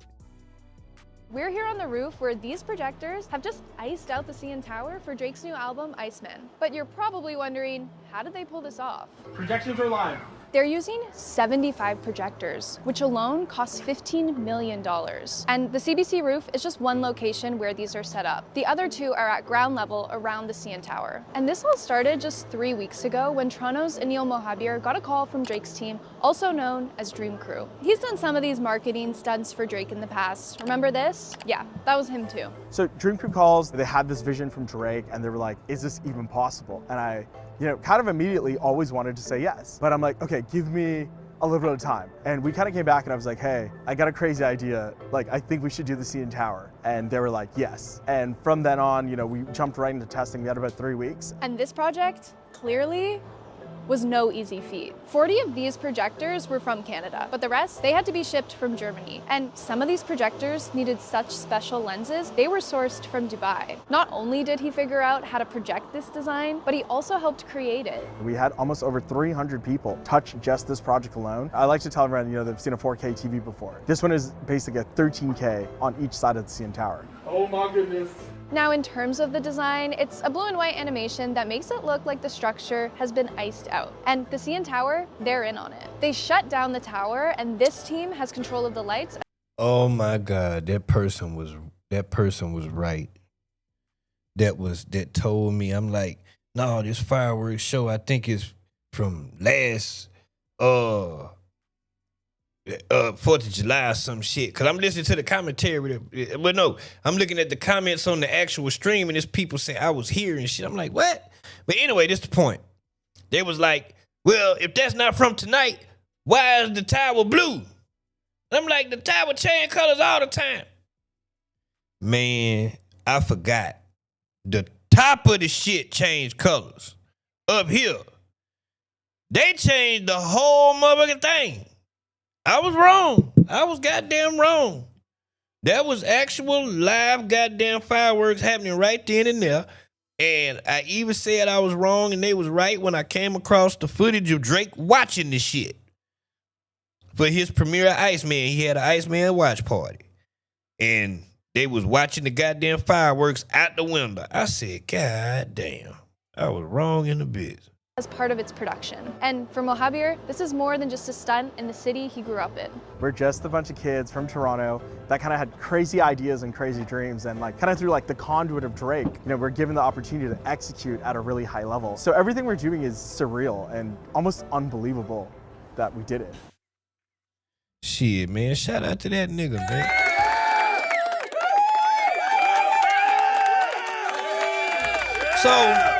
We're here on the roof where these projectors have just iced out the CN Tower for Drake's new album, Iceman. But you're probably wondering, how did they pull this off? Projections are live. They're using 75 projectors, which alone costs $15 million. And the CBC roof is just one location where these are set up. The other two are at ground level around the CN Tower. And this all started just 3 weeks ago when Toronto's Anil Mohabir got a call from Drake's team, also known as Dream Crew. He's done some of these marketing stunts for Drake in the past. Remember this? Yeah, that was him too. So Dream Crew calls, they had this vision from Drake and they were like, is this even possible? And I, kind of immediately always wanted to say yes. But I'm like, okay, give me a little bit of time. And we kind of came back and I was like, hey, I got a crazy idea. Like, I think we should do the CN Tower. And they were like, yes. And from then on, you know, we jumped right into testing. We had about 3 weeks. And this project, clearly, was no easy feat. 40 of these projectors were from Canada, but the rest, they had to be shipped from Germany. And some of these projectors needed such special lenses, they were sourced from Dubai. Not only did he figure out how to project this design, but he also helped create it. We had almost over 300 people touch just this project alone. I like to tell everyone, you know, they've seen a 4K TV before. This one is basically a 13K on each side of the CN Tower. Oh my goodness. Now, in terms of the design, it's a blue and white animation that makes it look like the structure has been iced out. And the CN Tower, they're in on it. They shut down the tower, and this team has control of the lights. Oh my God, that person was right. That told me, I'm like, no, this fireworks show I think is from last 4th of July or some shit. Cause I'm listening to the commentary. Well, no, I'm looking at the comments on the actual stream and there's people saying I was here and shit. I'm like, what? But anyway, this is the point. They was like, well, if that's not from tonight, why is the tower blue? And I'm like, the tower change colors all the time. Man, I forgot. The top of the shit changed colors. Up here, they changed the whole motherfucking thing. I was wrong. I was goddamn wrong. That was actual live goddamn fireworks happening right then and there. And I even said I was wrong and they was right when I came across the footage of Drake watching this shit. For his premiere of Iceman, he had an Iceman watch party. And they was watching the goddamn fireworks out the window. I said, God damn, I was wrong in the biz. As part of its production. And for Mohabir, this is more than just a stunt in the city he grew up in. We're just a bunch of kids from Toronto that kind of had crazy ideas and crazy dreams, and like kind of through like the conduit of Drake, you know, we're given the opportunity to execute at a really high level. So everything we're doing is surreal and almost unbelievable that we did it. Shit, man, shout out to that nigga, man. So,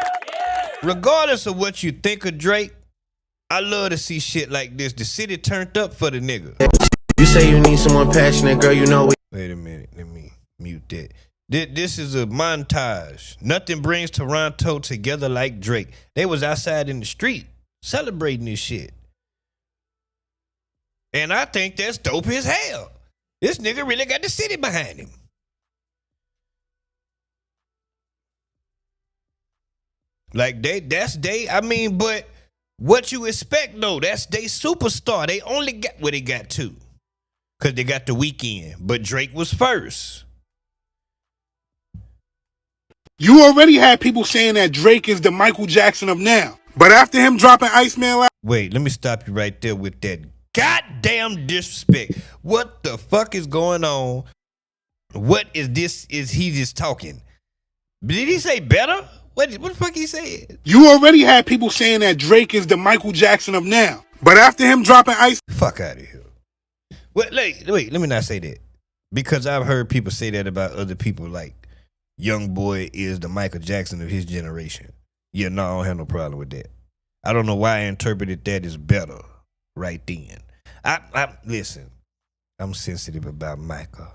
regardless of what you think of Drake, I love to see shit like this. The city turned up for the nigga. You say you need someone passionate, girl, you know. Wait a minute, let me mute that. This is a montage. Nothing brings Toronto together like Drake. They was outside in the street celebrating this shit. And I think that's dope as hell. This nigga really got the city behind him. Like but what you expect though, that's they superstar. They only got what they got to. Cause they got the weekend. But Drake was first. You already had people saying that Drake is the Michael Jackson of now. But after him dropping Iceman last... Wait, let me stop you right there with that goddamn disrespect. What the fuck is going on? What is this? Is he just talking? Did he say better? What the fuck he said? You already had people saying that Drake is the Michael Jackson of now. But after him dropping Ice... Fuck out of here. Wait, let me not say that. Because I've heard people say that about other people, like Young Boy is the Michael Jackson of his generation. Yeah, no, I don't have no problem with that. I don't know why I interpreted that as better right then. I listen, I'm sensitive about Michael.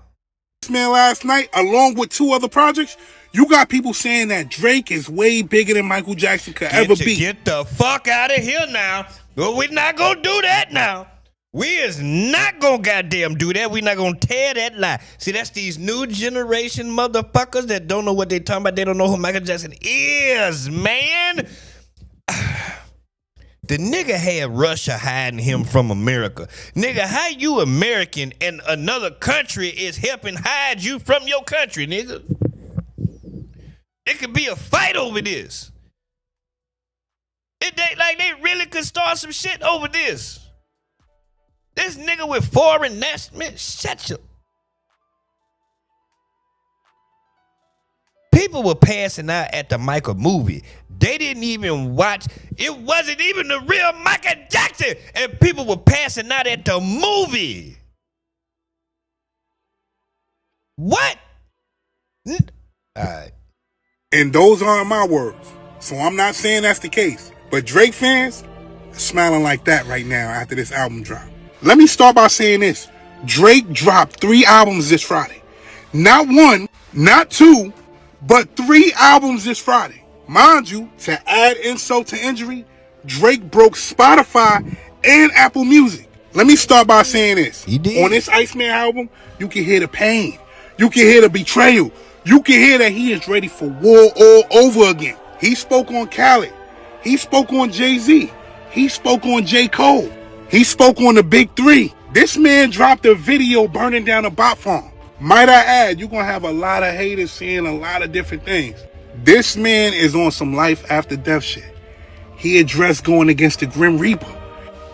Man, last night, along with 2 other projects, you got people saying that Drake is way bigger than Michael Jackson could ever be. Get the fuck out of here now. Well, we're not gonna do that now. We is not gonna goddamn do that. We not gonna tear that lie. See, that's these new generation motherfuckers that don't know what they talking about. They don't know who Michael Jackson is, man. The nigga had Russia hiding him from America. Nigga, how you American and another country is helping hide you from your country, nigga? It could be a fight over this. They really could start some shit over this. This nigga with foreign national, shut your... People were passing out at the Michael movie. They didn't even watch. It wasn't even the real Michael Jackson. And people were passing out at the movie. What? All right. And those aren't my words. So I'm not saying that's the case. But Drake fans, smiling like that right now after this album drop. Let me start by saying this. Drake dropped 3 albums this Friday. Not 1, not 2, but 3 albums this Friday. Mind you, to add insult to injury, Drake broke Spotify and Apple Music. Let me start by saying this. He did. On this Iceman album, you can hear the pain. You can hear the betrayal. You can hear that he is ready for war all over again. He spoke on Khaled. He spoke on Jay-Z. He spoke on J. Cole. He spoke on the Big 3. This man dropped a video burning down a bot farm. Might I add, you're going to have a lot of haters saying a lot of different things. This man is on some life after death shit. He addressed going against the Grim Reaper.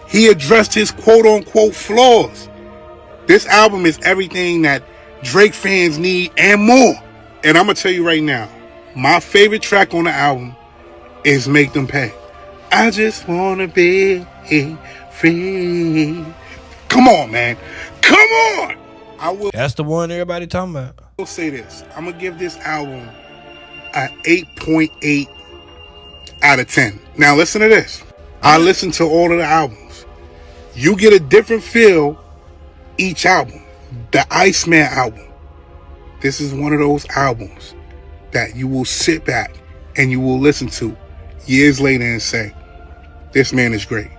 He addressed his quote-unquote flaws. This album is everything that Drake fans need and more. And I'm going to tell you right now, my favorite track on the album is Make Them Pay. I just want to be free. Come on, man. Come on. That's the one everybody talking about. I will say this. I'm going to give this album an 8.8 out of 10. Now listen to this. I listened to all of the albums. You get a different feel each album. The Iceman album. This is one of those albums that you will sit back and you will listen to years later and say, this man is great.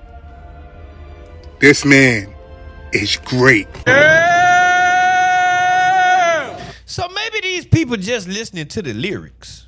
This man is great. So maybe these people just listening to the lyrics.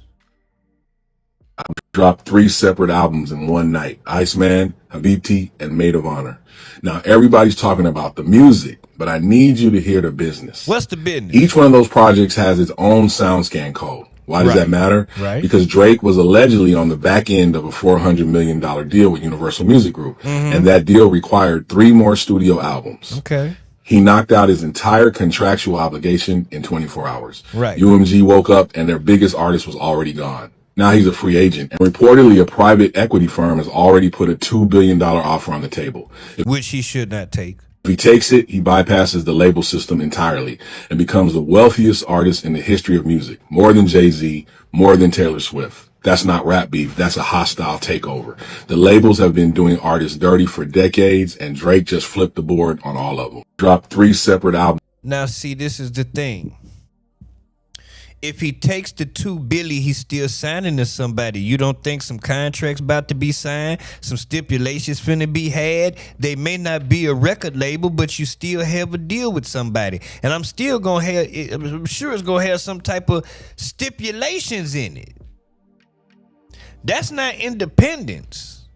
Dropped 3 separate albums in one night. Iceman, Habibti, and Maid of Honor. Now, everybody's talking about the music, but I need you to hear the business. What's the business? Each one of those projects has its own SoundScan code. Why does that matter? Right. Because Drake was allegedly on the back end of a $400 million deal with Universal Music Group. And that deal required 3 more studio albums. Okay. He knocked out his entire contractual obligation in 24 hours. Right. UMG woke up and their biggest artist was already gone. Now he's a free agent. And reportedly, a private equity firm has already put a $2 billion offer on the table. Which he should not take. If he takes it, he bypasses the label system entirely and becomes the wealthiest artist in the history of music. More than Jay-Z, more than Taylor Swift. That's not rap beef. That's a hostile takeover. The labels have been doing artists dirty for decades, and Drake just flipped the board on all of them. Dropped 3 separate albums. Now, see, this is the thing. If he takes the $2 billion, he's still signing to somebody. You don't think some contracts about to be signed, some stipulations finna be had? They may not be a record label, but you still have a deal with somebody. And I'm still gonna have, I'm sure it's gonna have some type of stipulations in it. That's not independence.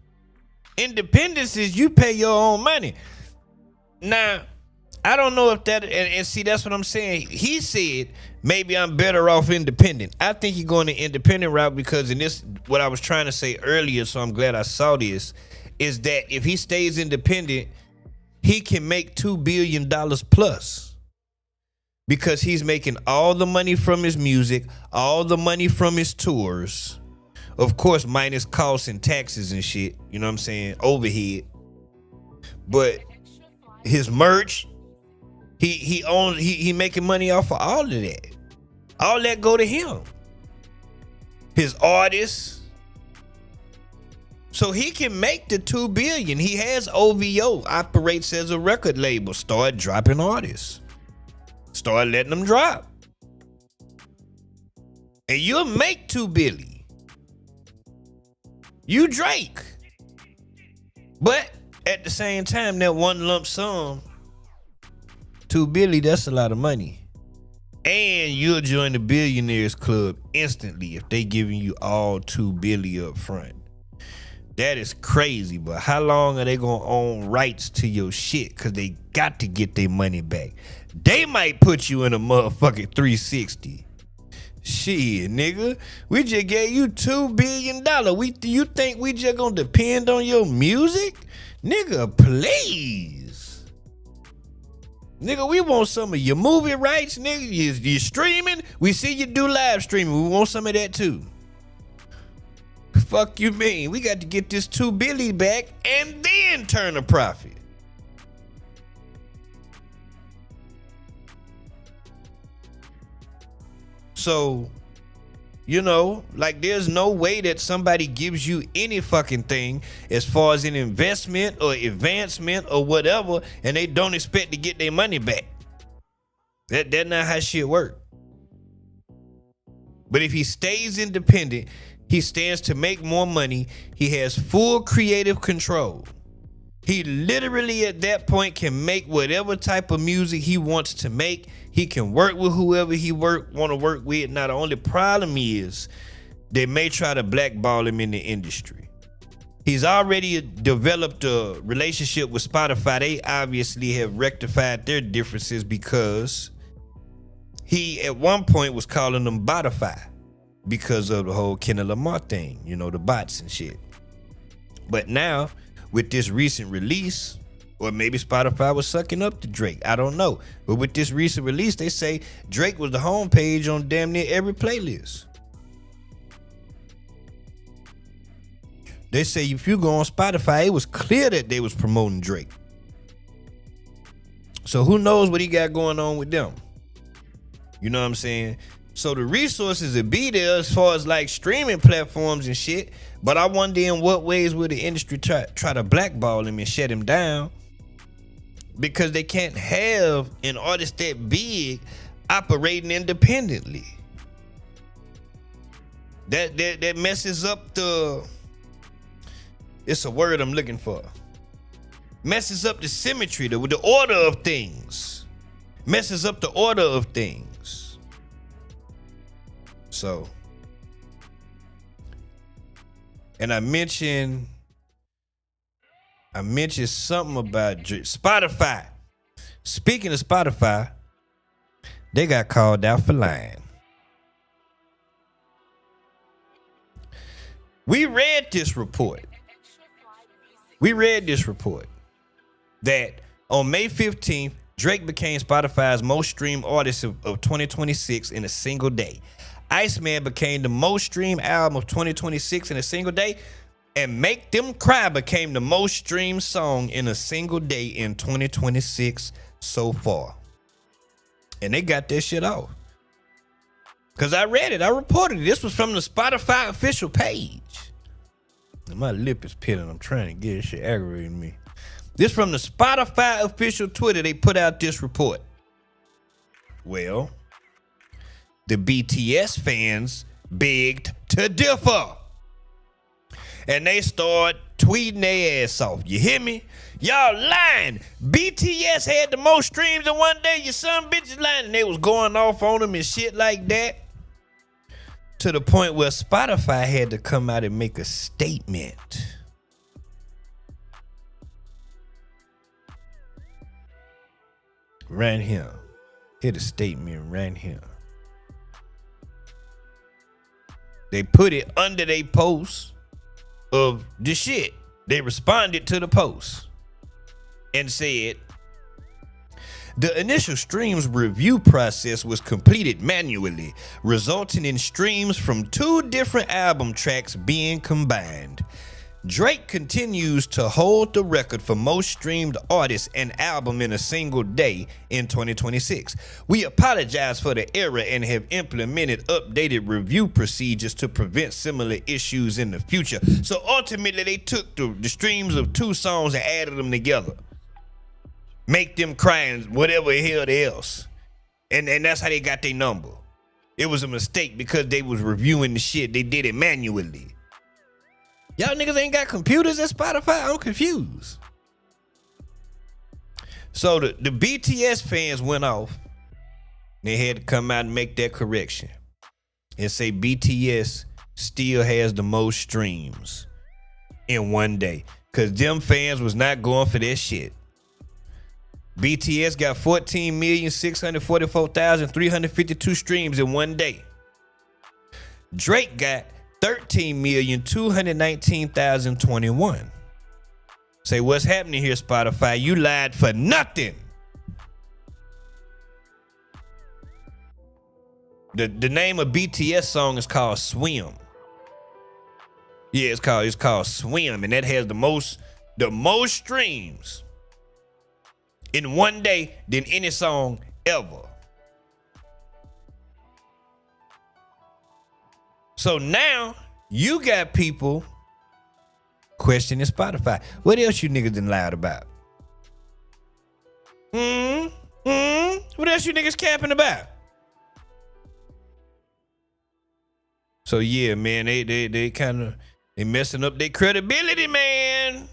Independence is you pay your own money. Now, I don't know if that, and see, that's what I'm saying. He said, maybe I'm better off independent. I think you're going the independent route because in this, what I was trying to say earlier, so I'm glad I saw this, is that if he stays independent, he can make $2 billion plus because he's making all the money from his music, all the money from his tours, of course, minus costs and taxes and shit, you know what I'm saying, overhead. But his merch, he making money off of all of that. All that go to him. His artists. So he can make the $2 billion. He has OVO, operates as a record label. Start dropping artists. Start letting them drop. And you'll make $2 billion. You Drake. But at the same time, that one lump sum, $2 billion, that's a lot of money. And you'll join the Billionaires Club instantly if they giving you all $2 billion up front. That is crazy, but how long are they gonna own rights to your shit? Cause they got to get their money back. They might put you in a motherfucking 360. Shit, nigga, we just gave you $2 billion. You think we just gonna depend on your music? Nigga, please. Nigga, we want some of your movie rights, nigga. You streaming? We see you do live streaming. We want some of that too. Fuck you mean? We got to get this $2 billion back and then turn a profit. So You know, like there's no way that somebody gives you any fucking thing as far as an investment or advancement or whatever, and they don't expect to get their money back. That's not how shit work. But if he stays independent, he stands to make more money. He has full creative control. He literally at that point can make whatever type of music he wants to make. He can work with whoever he want to work with. Now the only problem is they may try to blackball him in the industry. He's already developed a relationship with Spotify. They obviously have rectified their differences because he at one point was calling them Botify because of the whole Kendrick Lamar thing, you know, the bots and shit. But now with this recent release, or maybe Spotify was sucking up to Drake, I don't know. But with this recent release, they say Drake was the homepage on damn near every playlist. They say if you go on Spotify, it was clear that they was promoting Drake. So who knows what he got going on with them? You know what I'm saying? So the resources will be there as far as like streaming platforms and shit. But I wonder in what ways will the industry try to blackball him and shut him down? Because they can't have an artist that big operating independently. That messes up the... It's a word I'm looking for. Messes up the symmetry, the order of things. Messes up the order of things. So... And I mentioned something about Spotify. Speaking of Spotify, they got called out for lying. We read this report that on May 15th, Drake became Spotify's most streamed artist of 2026 in a single day. Iceman became the most streamed album of 2026 in a single day, and Make Them Cry became the most streamed song in a single day in 2026 so far. And they got that shit off. Because I read it, I reported it. This was from the Spotify official page. And my lip is pitting. I'm trying to get this shit aggravating me. This from the Spotify official Twitter. They put out this report. Well, the BTS fans begged to differ. And they start tweeting their ass off. You hear me? Y'all lying. BTS had the most streams in one day. You some bitches lying. And they was going off on them and shit like that. To the point where Spotify had to come out and make a statement. Right here. Hit a statement right here. They put it under their post of the shit. They responded to the post and said, the initial streams review process was completed manually, resulting in streams from 2 different album tracks being combined. Drake continues to hold the record for most streamed artist and album in a single day in 2026. We apologize for the error and have implemented updated review procedures to prevent similar issues in the future. So ultimately, they took the streams of 2 songs and added them together. Make Them Cry and whatever the hell else. And that's how they got their number. It was a mistake because they was reviewing the shit. They did it manually. Y'all niggas ain't got computers at Spotify? I'm confused. So the BTS fans went off. They had to come out and make that correction and say BTS still has the most streams in one day. Because them fans was not going for that shit. BTS got 14,644,352 streams in one day. Drake got 13,219,021. Say, what's happening here, Spotify? You lied for nothing. The name of BTS song is called Swim. Yeah, it's called Swim, and that has the most streams in one day than any song ever. So now you got people questioning Spotify. What else you niggas done lied about? What else you niggas capping about? So yeah, man, they kind of messing up their credibility, man.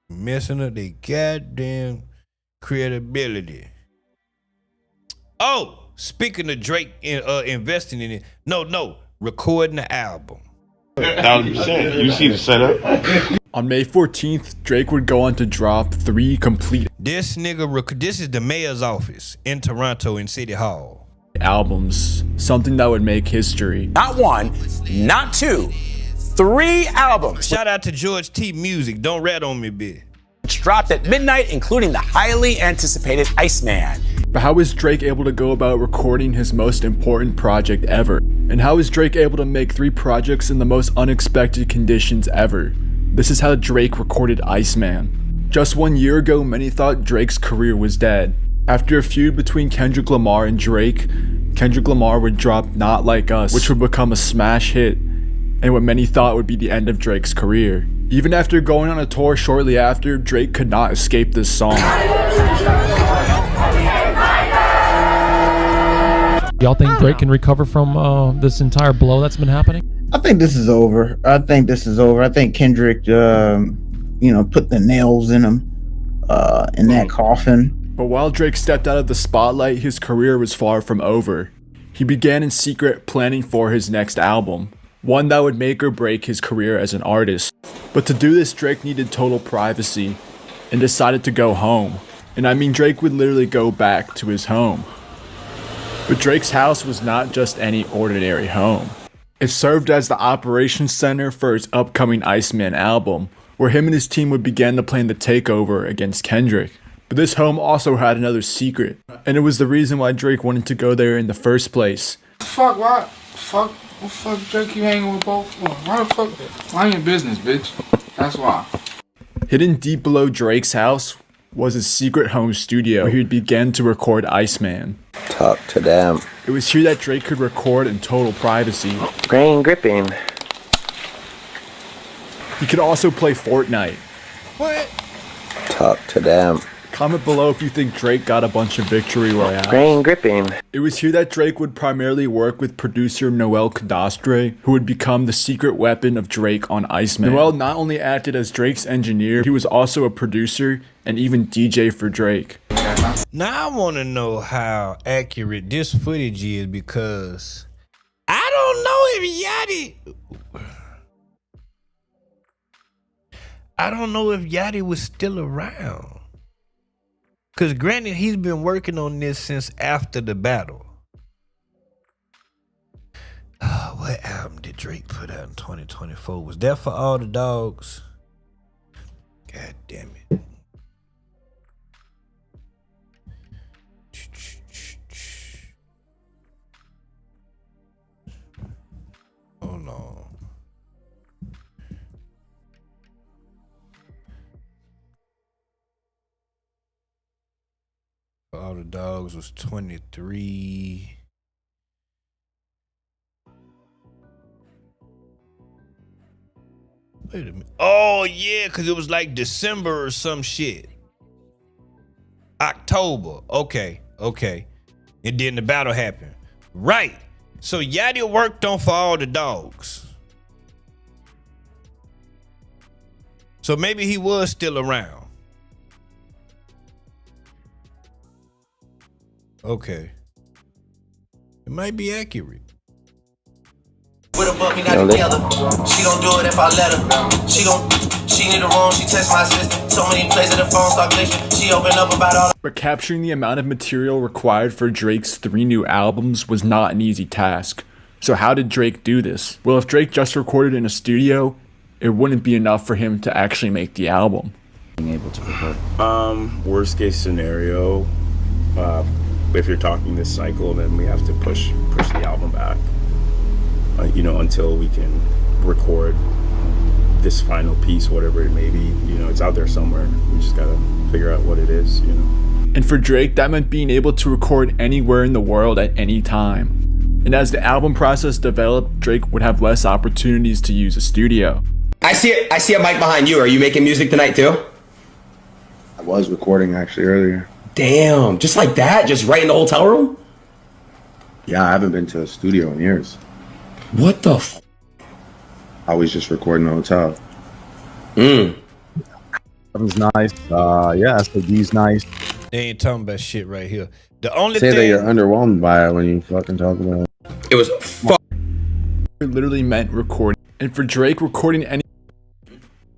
Messing up their goddamn credibility. Oh, speaking of Drake investing in it, no, recording the album. 1,000%. You see the setup. On May 14th, Drake would go on to drop 3 complete This is the mayor's office in Toronto in City Hall. albums, something that would make history. Not 1, not 2, 3 albums. Shout out to George T. Music. Don't rat on me, bitch. Which dropped at midnight, including the highly anticipated Iceman. But how is Drake able to go about recording his most important project ever? And how is Drake able to make 3 projects in the most unexpected conditions ever? This is how Drake recorded Iceman. Just 1 year ago, many thought Drake's career was dead. After a feud between Kendrick Lamar and Drake, Kendrick Lamar would drop Not Like Us, which would become a smash hit, and what many thought would be the end of Drake's career. Even after going on a tour shortly after, Drake could not escape this song. Y'all think Drake can recover from this entire blow that's been happening? I think this is over. I think Kendrick, put the nails in him, in that coffin. But while Drake stepped out of the spotlight, his career was far from over. He began in secret planning for his next album, one that would make or break his career as an artist. But to do this, Drake needed total privacy and decided to go home. And I mean, Drake would literally go back to his home. But Drake's house was not just any ordinary home. It served as the operations center for his upcoming Iceman album, where him and his team would begin to plan the takeover against Kendrick. But this home also had another secret, and it was the reason why Drake wanted to go there in the first place. Fuck, why? Fuck Drake, you hanging with both? Why the fuck? Mind your business, bitch. That's why. Hidden deep below Drake's house was his secret home studio, where he'd begin to record Iceman. Talk to them. It was here that Drake could record in total privacy. Grain gripping. He could also play Fortnite. What? Talk to them. Comment below if you think Drake got a bunch of victory royales. Grain gripping. It was here that Drake would primarily work with producer Noel Cadastre, who would become the secret weapon of Drake on Iceman. Noel not only acted as Drake's engineer, he was also a producer and even DJ for Drake. Now I want to know how accurate this footage is, because I don't know if Yachty was still around. Because granted, he's been working on this since after the battle. What album did Drake put out in 2024? Was that For All the Dogs? God damn it. Hold on. For All the Dogs was 23. Wait a minute. Oh yeah, because it was like December or some shit. October. Okay. And then the battle happened. Right. So Yachty worked on For All the Dogs. So maybe he was still around. Okay. It might be accurate. With a buck, we not together. She gon' do it if I let her. She need a room, she text my sister. So many places the phone start glitching. She open up about all. But capturing the amount of material required for Drake's 3 new albums was not an easy task. So how did Drake do this? Well, if Drake just recorded in a studio, it wouldn't be enough for him to actually make the album. Being able to record. Worst case scenario, if you're talking this cycle, then we have to push the album back. Until we can record this final piece, whatever it may be. It's out there somewhere. We just gotta figure out what it is. And for Drake, that meant being able to record anywhere in the world at any time. And as the album process developed, Drake would have less opportunities to use a studio. I see a mic behind you. Are you making music tonight too? I was recording actually earlier. Damn, just like that? Just right in the hotel room? Yeah, I haven't been to a studio in years. What the f? I was just recording in the hotel. That was nice. Yeah, SOD's nice. They ain't talking about shit right here. The only Say thing that you're underwhelmed by it when you fucking talk about it. It was It literally meant recording. And for Drake, recording any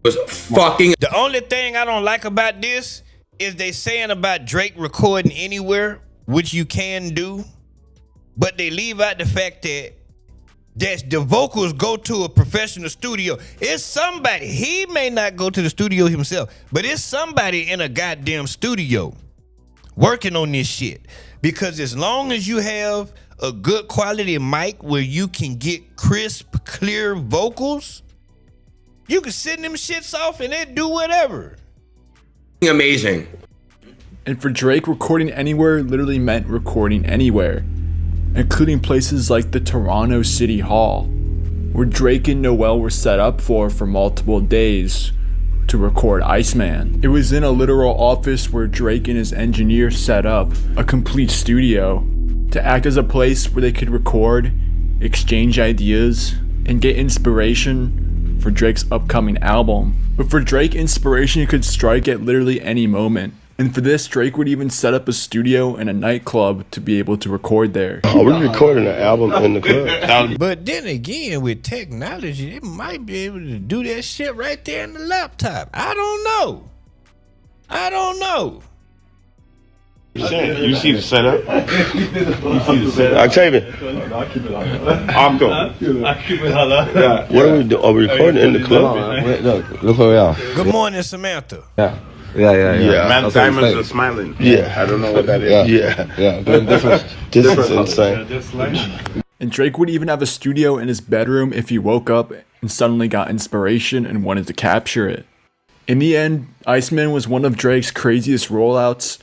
was fucking. The only thing I don't like about this is they saying about Drake recording anywhere, which you can do, but they leave out the fact that the vocals go to a professional studio. It's somebody. He may not go to the studio himself, but it's somebody in a goddamn studio working on this shit. Because as long as you have a good quality mic where you can get crisp, clear vocals, you can send them shits off and they do whatever. Amazing. And for Drake, recording anywhere literally meant recording anywhere, including places like the Toronto City Hall, where Drake and Noel were set up for multiple days to record Iceman. It was in a literal office where Drake and his engineer set up a complete studio to act as a place where they could record, exchange ideas, and get inspiration for Drake's upcoming album. But for Drake, inspiration could strike at literally any moment. And for this, Drake would even set up a studio and a nightclub to be able to record there. Oh, we're recording an album in the club. But then again, with technology, it might be able to do that shit right there in the laptop. I don't know. You see the setup? Octavian. What are we doing? Are we recording in the club? Look where we are. Good morning, Samantha. Yeah. Diamonds are smiling. Yeah. I don't know what that is. Yeah. This is insane. And Drake would even have a studio in his bedroom if he woke up and suddenly got inspiration and wanted to capture it. In the end, Iceman was one of Drake's craziest rollouts,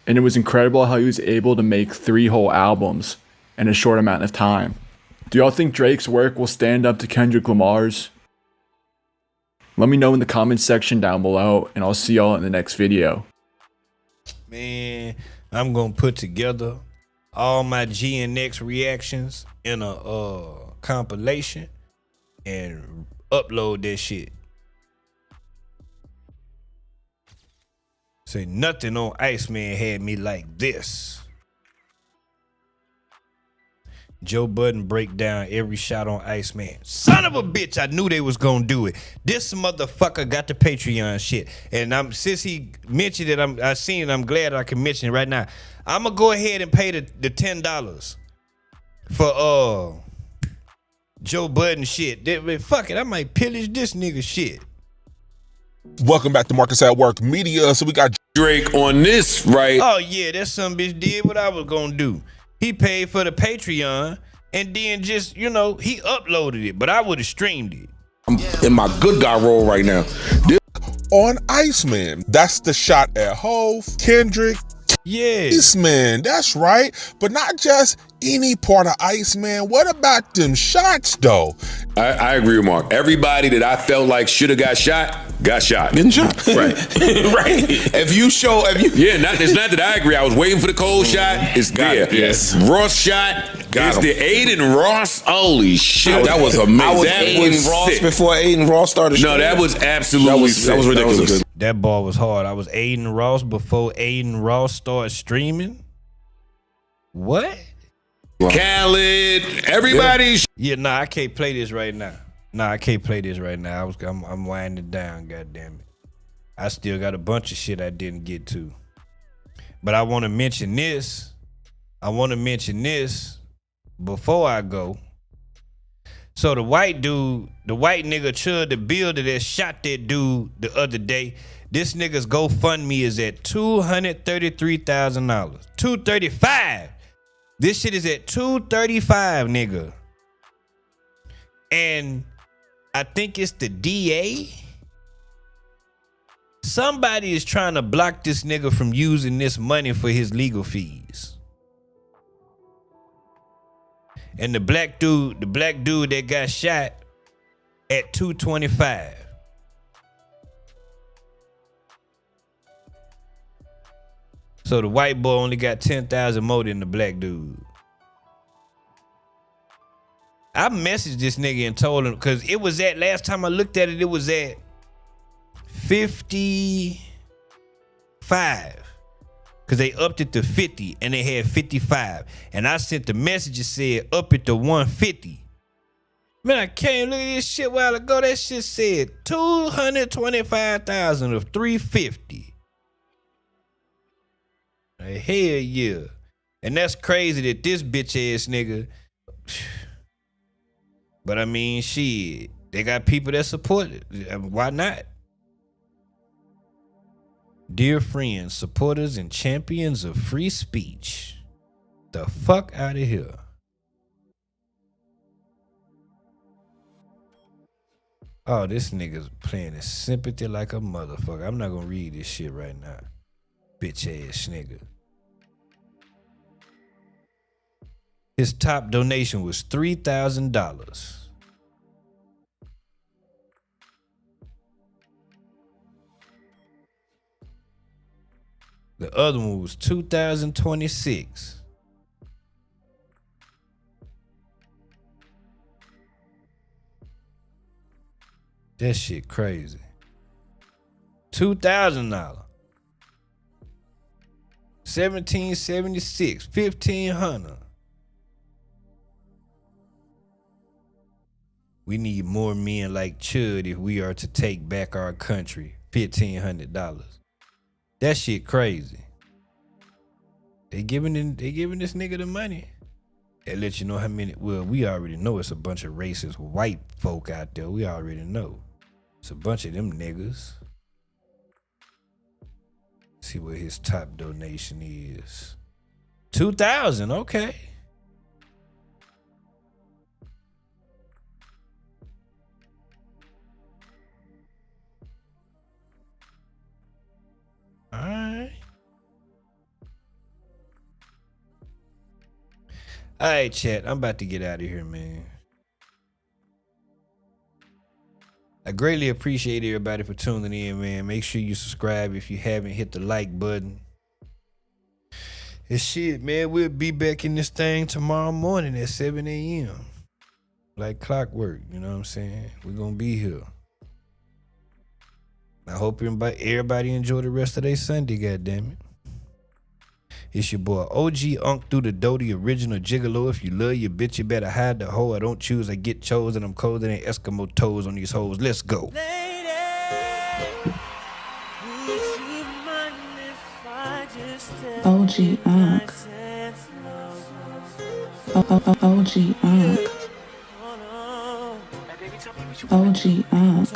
and it was incredible how he was able to make 3 whole albums in a short amount of time. Do y'all think Drake's work will stand up to Kendrick Lamar's? Let me know in the comments section down below, and I'll see y'all in the next video. Man, I'm gonna put together all my GNX reactions in a compilation and upload that shit. Say nothing on Iceman had me like this. Joe Budden break down every shot on Iceman. Son of a bitch, I knew they was gonna do it. This motherfucker got the Patreon shit. And since he mentioned it, I seen it, I'm glad I can mention it right now. I'm gonna go ahead and pay the $10 for Joe Budden shit. Fuck it, I might pillage this nigga shit. Welcome back to Marcus at Work Media. So we got Drake on this, right? Oh yeah, that some bitch did what I was gonna do. He paid for the Patreon and then just, he uploaded it, but I would have streamed it. I'm in my good guy role right now. On Iceman, that's the shot at Hove, Kendrick. Yeah. Iceman, that's right. But not just any part of Iceman. What about them shots, though? I agree with Mark. Everybody that I felt like should have got shot. Getting shot. Right. Right. It's not that I agree. I was waiting for the cold shot. It's there. Yes. Ross shot. It's the Aiden Ross. Holy shit. That was amazing. I was Aiden Ross sick. before Aiden Ross started shooting. No, that was absolutely sick. That was ridiculous. That ball was hard. I was Aiden Ross before Aiden Ross started streaming. What? Khaled, everybody. Yeah, I can't play this right now. I'm winding down, goddamn it. I still got a bunch of shit I didn't get to. But I want to mention this. Before I go. So the white nigga Chud, the builder that shot that dude the other day, this nigga's GoFundMe is at $233,000. $235,000. This shit is at $235,000, nigga. And I think it's the DA Somebody is trying to block this nigga from using this money for his legal fees. And the black dude that got shot at 225. So the white boy only got 10,000 more than the black dude. I messaged this nigga and told him, because it was at, last time I looked at it, it was at 55. Because they upped it to 50 and they had 55. And I sent the message that said up it to 150. Man, I came look at this shit a while ago. That shit said 225,000 of 350. Like, hell yeah. And that's crazy that this bitch ass nigga. But I mean, shit, they got people that support it. Why not? Dear friends, supporters, and champions of free speech, the fuck out of here. Oh, this nigga's playing his sympathy like a motherfucker. I'm not gonna read this shit right now. Bitch ass nigga. His top donation was $3,000. The other one was 2026. That shit crazy. $2,000. 1776, 1,500. We need more men like Chud if we are to take back our country. $1,500. That shit crazy. They giving this nigga the money. They let you know how many. Well, we already know it's a bunch of racist white folk out there. We already know. It's a bunch of them niggas. See what his top donation is. 2,000. Okay. All right. All right, chat. I'm about to get out of here, man. I greatly appreciate everybody for tuning in, man. Make sure you subscribe if you haven't. Hit the like button. And shit, man, we'll be back in this thing tomorrow morning at 7 a.m. Like clockwork, you know what I'm saying? We're going to be here. I hope everybody enjoy the rest of their Sunday, goddammit. It's your boy OG Unk through the dough, the original gigolo. If you love your bitch, you better hide the hoe. I don't choose, I get chosen. I'm colder than Eskimo toes on these hoes. Let's go. OG Unk. OG Unk. OG Unk.